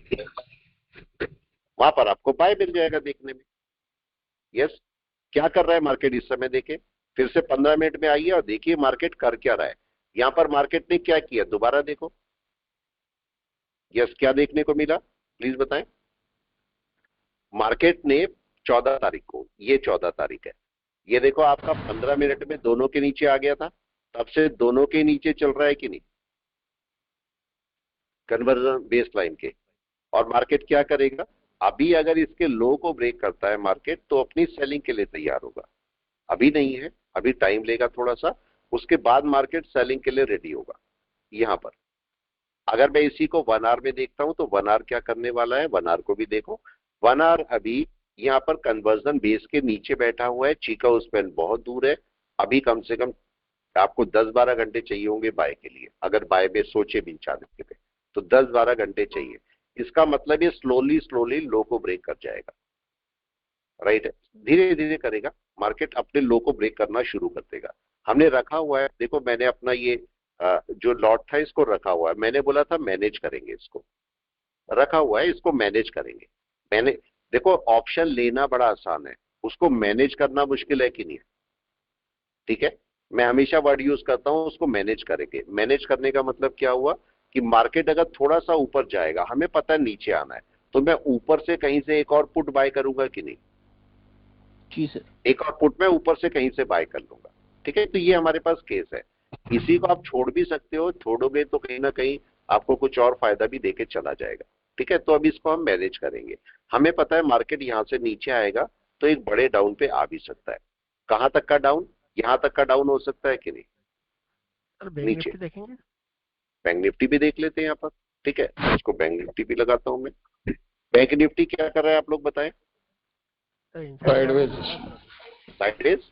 वहां पर आपको बाय मिल जाएगा देखने में। यस। क्या कर रहा है मार्केट इस समय? देखे फिर से 15 मिनट में आइए और देखिए मार्केट कर क्या रहा है। यहां पर मार्केट ने क्या किया, दोबारा देखो। यस, क्या देखने को मिला प्लीज बताएं। मार्केट ने 14 तारीख को, ये 14 तारीख है, ये देखो आपका 15 मिनट में दोनों के नीचे आ गया था, तब से दोनों के नीचे चल रहा है कि नहीं, कन्वर्जन बेस लाइन के। और मार्केट क्या करेगा, अभी अगर इसके लो को ब्रेक करता है मार्केट, तो अपनी सेलिंग के लिए तैयार होगा। अभी नहीं है, अभी टाइम लेगा थोड़ा सा, उसके बाद मार्केट सेलिंग के लिए रेडी होगा। यहां पर अगर मैं इसी को 1 आवर में देखता हूं, तो 1 आवर क्या करने वाला है, 1 आवर को भी देखो। 1 आवर अभी यहां पर कन्वर्जन बेस के नीचे बैठा हुआ है, चीका स्पैन बहुत दूर है। अभी कम से कम आपको 10-12 घंटे चाहिए होंगे बाय के लिए, अगर बाय में सोचे भी चाहते थे तो 10-12 घंटे चाहिए। इसका मतलब ये स्लोली लो को ब्रेक कर जाएगा, राइट है, धीरे धीरे करेगा, मार्केट अपने लो को ब्रेक करना शुरू कर देगा। हमने रखा हुआ है, देखो मैंने अपना ये जो लॉट था इसको रखा हुआ है, मैंने बोला था मैनेज करेंगे, इसको रखा हुआ है, इसको मैनेज करेंगे। मैंने देखो ऑप्शन लेना बड़ा आसान है, उसको मैनेज करना मुश्किल है कि नहीं? ठीक है, मैं हमेशा वर्ड यूज करता हूं, उसको मैनेज करेंगे। मैनेज करने का मतलब क्या हुआ कि मार्केट अगर थोड़ा सा ऊपर जाएगा, हमें पता है नीचे आना है, तो मैं ऊपर से कहीं से एक और पुट बाय करूंगा कि नहीं? जी सर। एक और पुट मैं ऊपर से कहीं से बाय कर लूंगा। ठीक है, तो ये हमारे पास केस है। इसी को आप छोड़ भी सकते हो, छोड़ोगे तो कहीं ना कहीं आपको कुछ और फायदा भी देके चला जाएगा। ठीक है, तो अब इसको हम मैनेज करेंगे। हमें पता है मार्केट यहां से नीचे आएगा तो एक बड़े डाउन पे आ भी सकता है। कहां तक का डाउन? यहां तक का डाउन हो सकता है कि नहीं? सर बैंक नीचे। निफ्टी देखेंगे? बैंक निफ्टी भी देख लेते हैं यहाँ पर। ठीक है, इसको बैंक निफ्टी भी लगाता हूं मैं। बैंक निफ्टी क्या कर रहा है आप लोग बताएं? साइडवेज। साइडवेज।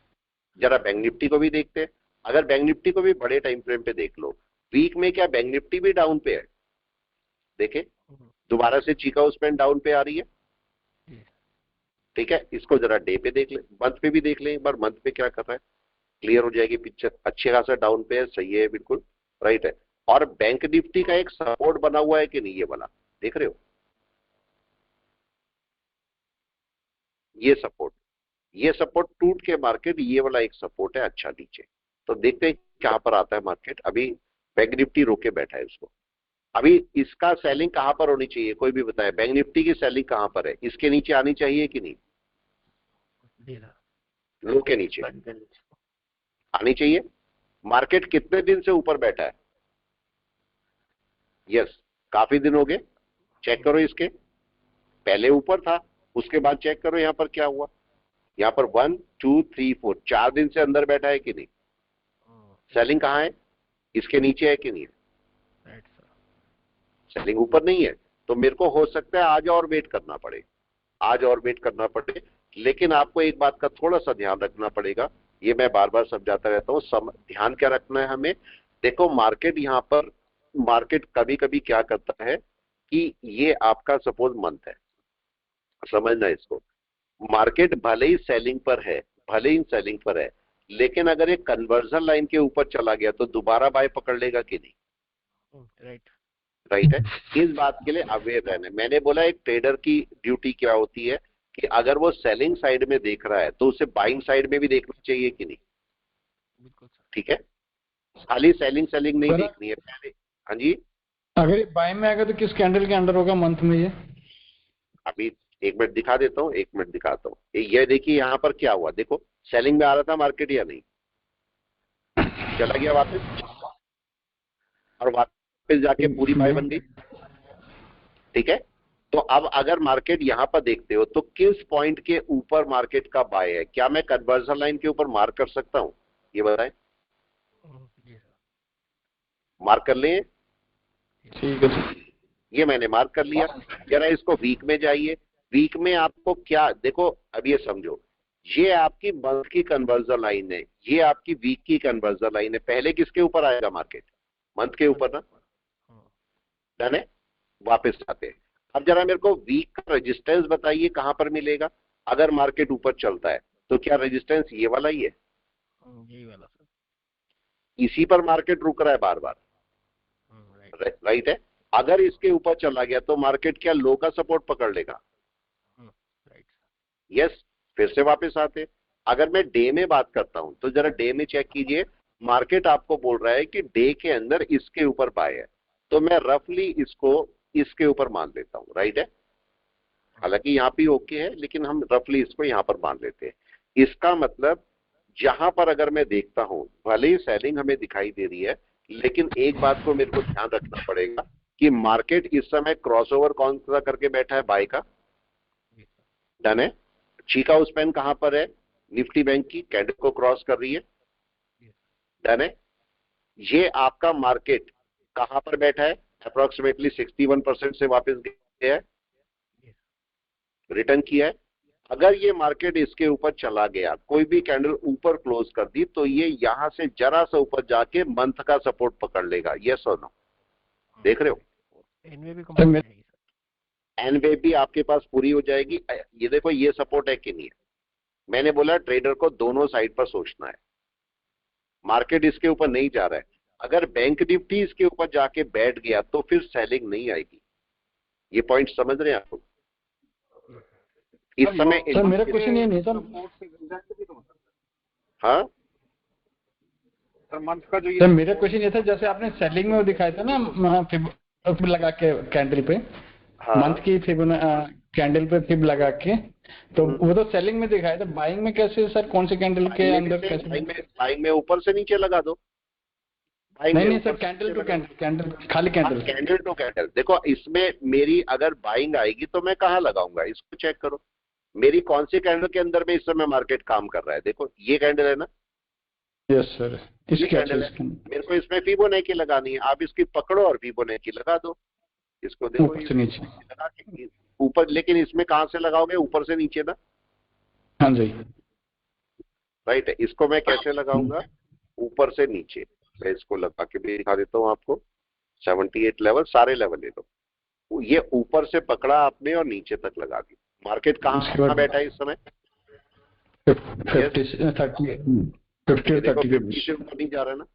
जरा बैंक निफ्टी को भी देखते हैं। अगर बैंक निफ्टी को भी बड़े टाइम फ्रेम पे देख लो, वीक में क्या बैंक निफ्टी भी डाउन पे है? देखे दोबारा से चीका स्पैन डाउन पे आ रही है। ठीक है, इसको जरा डे पे देख ले, मंथ पे भी देख ले एक बार, मंथ पे क्या कर रहा है, क्लियर हो जाएगी पिक्चर। अच्छे खासा डाउन पे है, सही है, बिल्कुल राइट है। और बैंक निफ्टी का एक सपोर्ट बना हुआ है कि नहीं, ये वाला देख रहे हो, ये सपोर्ट टूट के मार्केट, ये वाला एक सपोर्ट है अच्छा नीचे। तो देखते हैं कहां पर आता है मार्केट। अभी बैंक निफ्टी रोके बैठा है इसको। अभी इसका सेलिंग कहां पर होनी चाहिए, कोई भी बताए, बैंक निफ्टी की सेलिंग कहां पर है? इसके नीचे आनी चाहिए कि नहीं? लो के नीचे आनी चाहिए। मार्केट कितने दिन से ऊपर बैठा है? यस, काफी दिन हो गए। चेक करो, इसके पहले ऊपर था, उसके बाद चेक करो यहां पर क्या हुआ। यहां पर 1 2 3 4 4 दिन से अंदर बैठा है कि नहीं? सेलिंग कहां है? इसके नीचे है कि नहीं है? सेलिंग ऊपर नहीं है, तो मेरे को हो सकता है आज और वेट करना पड़े, आज और वेट करना पड़े। लेकिन आपको एक बात का थोड़ा सा ध्यान रखना पड़ेगा, ये मैं बार बार समझाता रहता हूं। ध्यान क्या रखना है हमें, देखो मार्केट यहां पर, मार्केट कभी कभी क्या करता है कि ये आपका सपोज मंथ है, समझना इसको, मार्केट भले ही सेलिंग पर है, भले ही सेलिंग पर है, लेकिन अगर ये कन्वर्जन लाइन के ऊपर चला गया तो दोबारा बाय पकड़ लेगा कि नहीं? राइट। राइट है। इस बात के लिए अवेयर रहना है। मैंने बोला एक ट्रेडर की ड्यूटी क्या होती है कि अगर वो सेलिंग साइड में देख रहा है तो उसे बाइंग साइड में भी देखना चाहिए कि नहीं। बिल्कुल सर। ठीक है, खाली सेलिंग नहीं सर, देखनी है पहले। हाँ जी, अगर ये बाय में आएगा तो किस कैंडल के अंडर होगा मंथ में ये? अभी 1 मिनट दिखा देता हूँ, 1 मिनट दिखाता हूँ। ये देखिए यहाँ पर क्या हुआ, देखो सेलिंग में आ रहा था मार्केट या नहीं, चला गया वापस और वापस जाके पूरी बाय बन गई। ठीक है, तो अब अगर मार्केट यहां पर देखते हो तो किस पॉइंट के ऊपर मार्केट का बाय है, क्या मैं कन्वर्जन लाइन के ऊपर मार्क कर सकता हूं, ये बताएं। जी सर। मार्क कर लें, ठीक है सर। ये मैंने मार्क कर लिया। जरा इसको वीक में जाइए, वीक में आपको क्या देखो, अब ये समझो, ये आपकी मंथ की कन्वर्जन लाइन है, ये आपकी वीक की कन्वर्जन लाइन है। पहले किसके ऊपर आएगा मार्केट, मंथ के ऊपर ना, डन है। वापस आते हैं, अब जरा मेरे को वीक का रेजिस्टेंस बताइए कहां पर मिलेगा। अगर मार्केट ऊपर चलता है तो क्या रेजिस्टेंस ये वाला ही है, यही वाला सर। इसी पर मार्केट रुक रहा है बार बार, राइट है। अगर इसके ऊपर चला गया तो मार्केट क्या लो का सपोर्ट पकड़ लेगा, राइट। यस। फिर से वापस आते, अगर मैं डे में बात करता हूं तो जरा डे में चेक कीजिए, मार्केट आपको बोल रहा है कि डे के अंदर इसके ऊपर बाय है, तो मैं रफली इसको इसके ऊपर मान लेता हूं, राइट है। हालांकि यहाँ पे ओके है, लेकिन हम रफली इसको यहां पर मान लेते हैं। इसका मतलब जहां पर अगर मैं देखता हूं, भले ही सेलिंग हमें दिखाई दे रही है, लेकिन एक बात को मेरे को ध्यान रखना पड़ेगा कि मार्केट इस समय क्रॉसओवर कौन सा करके बैठा है, बाय का, डन है। चीका उस पेन कहां पर है, निफ्टी बैंक की कैंडल को क्रॉस कर रही है, डन है। ये आपका मार्केट कहां पर बैठा है, अप्रोक्सीमेटली 61% से वापस गया है, रिटर्न किया है। अगर ये मार्केट इसके ऊपर चला गया, कोई भी कैंडल ऊपर क्लोज कर दी, तो ये यहां से जरा सा ऊपर जाके मंथ का सपोर्ट पकड़ लेगा, यस और नो, देख रहे हो। एनवे भी कंप्लीट है सर। एनवे भी आपके पास पूरी हो जाएगी। ये देखो ये सपोर्ट है कि नहीं है। मैंने बोला ट्रेडर को दोनों साइड पर सोचना है, मार्केट इसके ऊपर नहीं जा रहा है, अगर बैंक निफ्टी इसके ऊपर जाके बैठ गया तो फिर सेलिंग नहीं आएगी। ये पॉइंट समझ रहे हैं आप इस समय। सर मेरा क्वेश्चन ये नहीं था। हाँ सर मंथ का जो ये सर मेरा क्वेश्चन ये था, जैसे आपने सेलिंग में वो दिखाया था ना फिब लगा के कैंडल पे, हाँ मंथ की फिब कैंडल पे फिब लगा के, तो वो तो सेलिंग में दिखाया था। बाइंग में कैसे सर, कौन से कैंडल के अंदर कैसे? बाइंग में ऊपर से नीचे लगा दो। नहीं sir, candle to candle, candle खाली कैंडल। Candle to candle. देखो इसमें मेरी अगर बाइंग आएगी तो मैं कहाँ लगाऊंगा, इसको चेक करो, मेरी कौन सी कैंडल के अंदर में इस समय मार्केट काम कर रहा है। देखो ये कैंडल है ना, यस सर, ये कैंडल है, मेरे को इसमें फिबोनाची लगानी है। आप इसकी पकड़ो और फिबोनाची लगा दो, इसको देखो ऊपर से नीचे लगा के ऊपर, लेकिन इसमें कहां से लगाओगे, ऊपर से नीचे ना, हाँ जी, राइट है। इसको मैं कैसे लगाऊंगा, ऊपर से नीचे। मैं इसको लगा के भी दिखा देता हूँ आपको। 78 लेवल, सारे लेवल ले लो, ये ऊपर से पकड़ा आपने और नीचे तक लगा दी। मार्केट कहाँ बैठा है इस समय, 50 30 के बीच से ऊपर नहीं जा रहा है ना,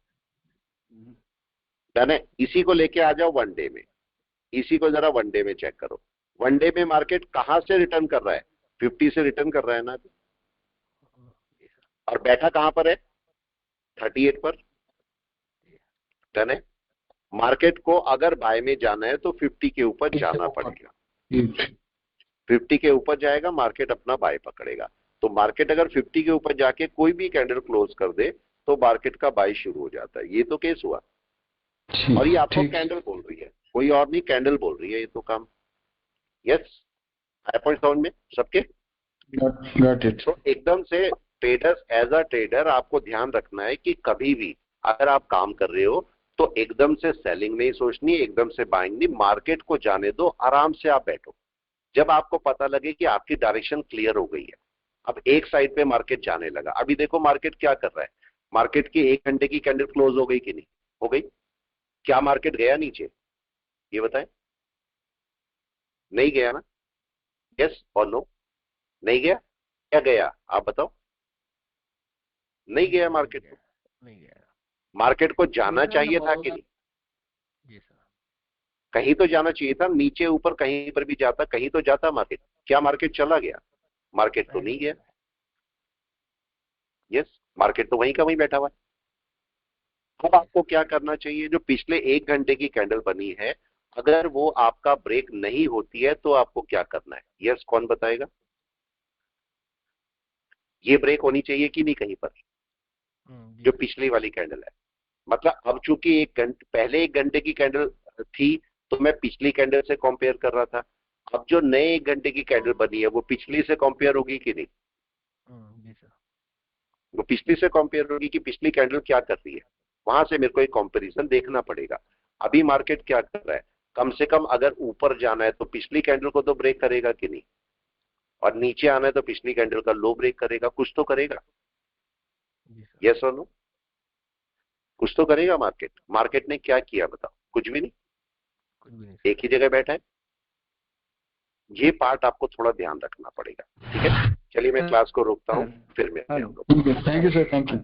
डन है। इसी को लेके आ जाओ वनडे में, इसी को जरा वनडे में चेक करो। वनडे में मार्केट कहां से रिटर्न कर रहा है, 50 से रिटर्न कर रहा है ना, और बैठा कहां पर है, 38 पर, डन है। मार्केट को अगर बाय में जाना है तो 50 के ऊपर जाना पड़ेगा, 50 के ऊपर जाएगा मार्केट अपना बाय पकड़ेगा। तो मार्केट अगर 50 के ऊपर जाके कोई भी कैंडल क्लोज कर दे तो मार्केट का बाय शुरू हो जाता है। ये तो केस हुआ, और ये आपको कैंडल बोल रही है, कोई और नहीं, कैंडल बोल रही है ये तो काम। यस, हाई पॉइंट साउंड में सबके गॉट इट। तो एकदम से ट्रेडर्स, एज अ ट्रेडर आपको ध्यान रखना है कि कभी भी अगर आप काम कर रहे हो तो एकदम से सेलिंग नहीं सोचनी, एकदम से बाइंग नहीं, मार्केट को जाने दो, आराम से आप बैठो। जब आपको पता लगे कि आपकी डायरेक्शन क्लियर हो गई है, अब एक साइड पे मार्केट जाने लगा। अभी देखो मार्केट क्या कर रहा है, मार्केट की 1 घंटे की कैंडल क्लोज हो गई कि नहीं हो गई, क्या मार्केट गया नीचे, ये बताएं, नहीं गया ना, यस और नो, नहीं गया, क्या गया आप बताओ, नहीं गया मार्केट को, नहीं गया। मार्केट को जाना चाहिए था कि नहीं, जी सर। कहीं तो जाना चाहिए था, नीचे ऊपर कहीं पर भी जाता, कहीं तो जाता मार्केट। क्या मार्केट चला गया? मार्केट तो नहीं गया। यस, मार्केट तो वहीं का वहीं बैठा हुआ है। अब आपको क्या करना चाहिए? जो पिछले 1 घंटे की कैंडल बनी है, अगर वो आपका ब्रेक नहीं होती है तो आपको क्या करना है? यस, कौन बताएगा? ये ब्रेक होनी चाहिए कि नहीं कहीं पर, जो पिछली वाली कैंडल है। मतलब अब चूंकि 1 घंटे पहले 1 घंटे की कैंडल थी तो मैं पिछली कैंडल से कंपेयर कर रहा था। अब जो नए 1 घंटे की कैंडल बनी है वो पिछली से कंपेयर होगी कि नहीं? जी सर। वो पिछली से कंपेयर होगी कि पिछली कैंडल क्या कर रही है, वहां से मेरे को एक कंपैरिजन देखना पड़ेगा। अभी मार्केट क्या कर रहा है? कम से कम अगर ऊपर जाना है तो पिछली कैंडल को तो ब्रेक करेगा कि नहीं, और नीचे आना है तो पिछली कैंडल का लो ब्रेक करेगा, कुछ तो करेगा। यस और नो? कुछ तो करेगा मार्केट। मार्केट ने क्या किया बताओ? कुछ भी नहीं, कुछ भी नहीं। एक ही जगह बैठा है। ये पार्ट आपको थोड़ा ध्यान रखना पड़ेगा, ठीक है? चलिए मैं क्लास को रोकता हूँ, फिर मिलते हैं हम लोग। Thank you sir, thank you.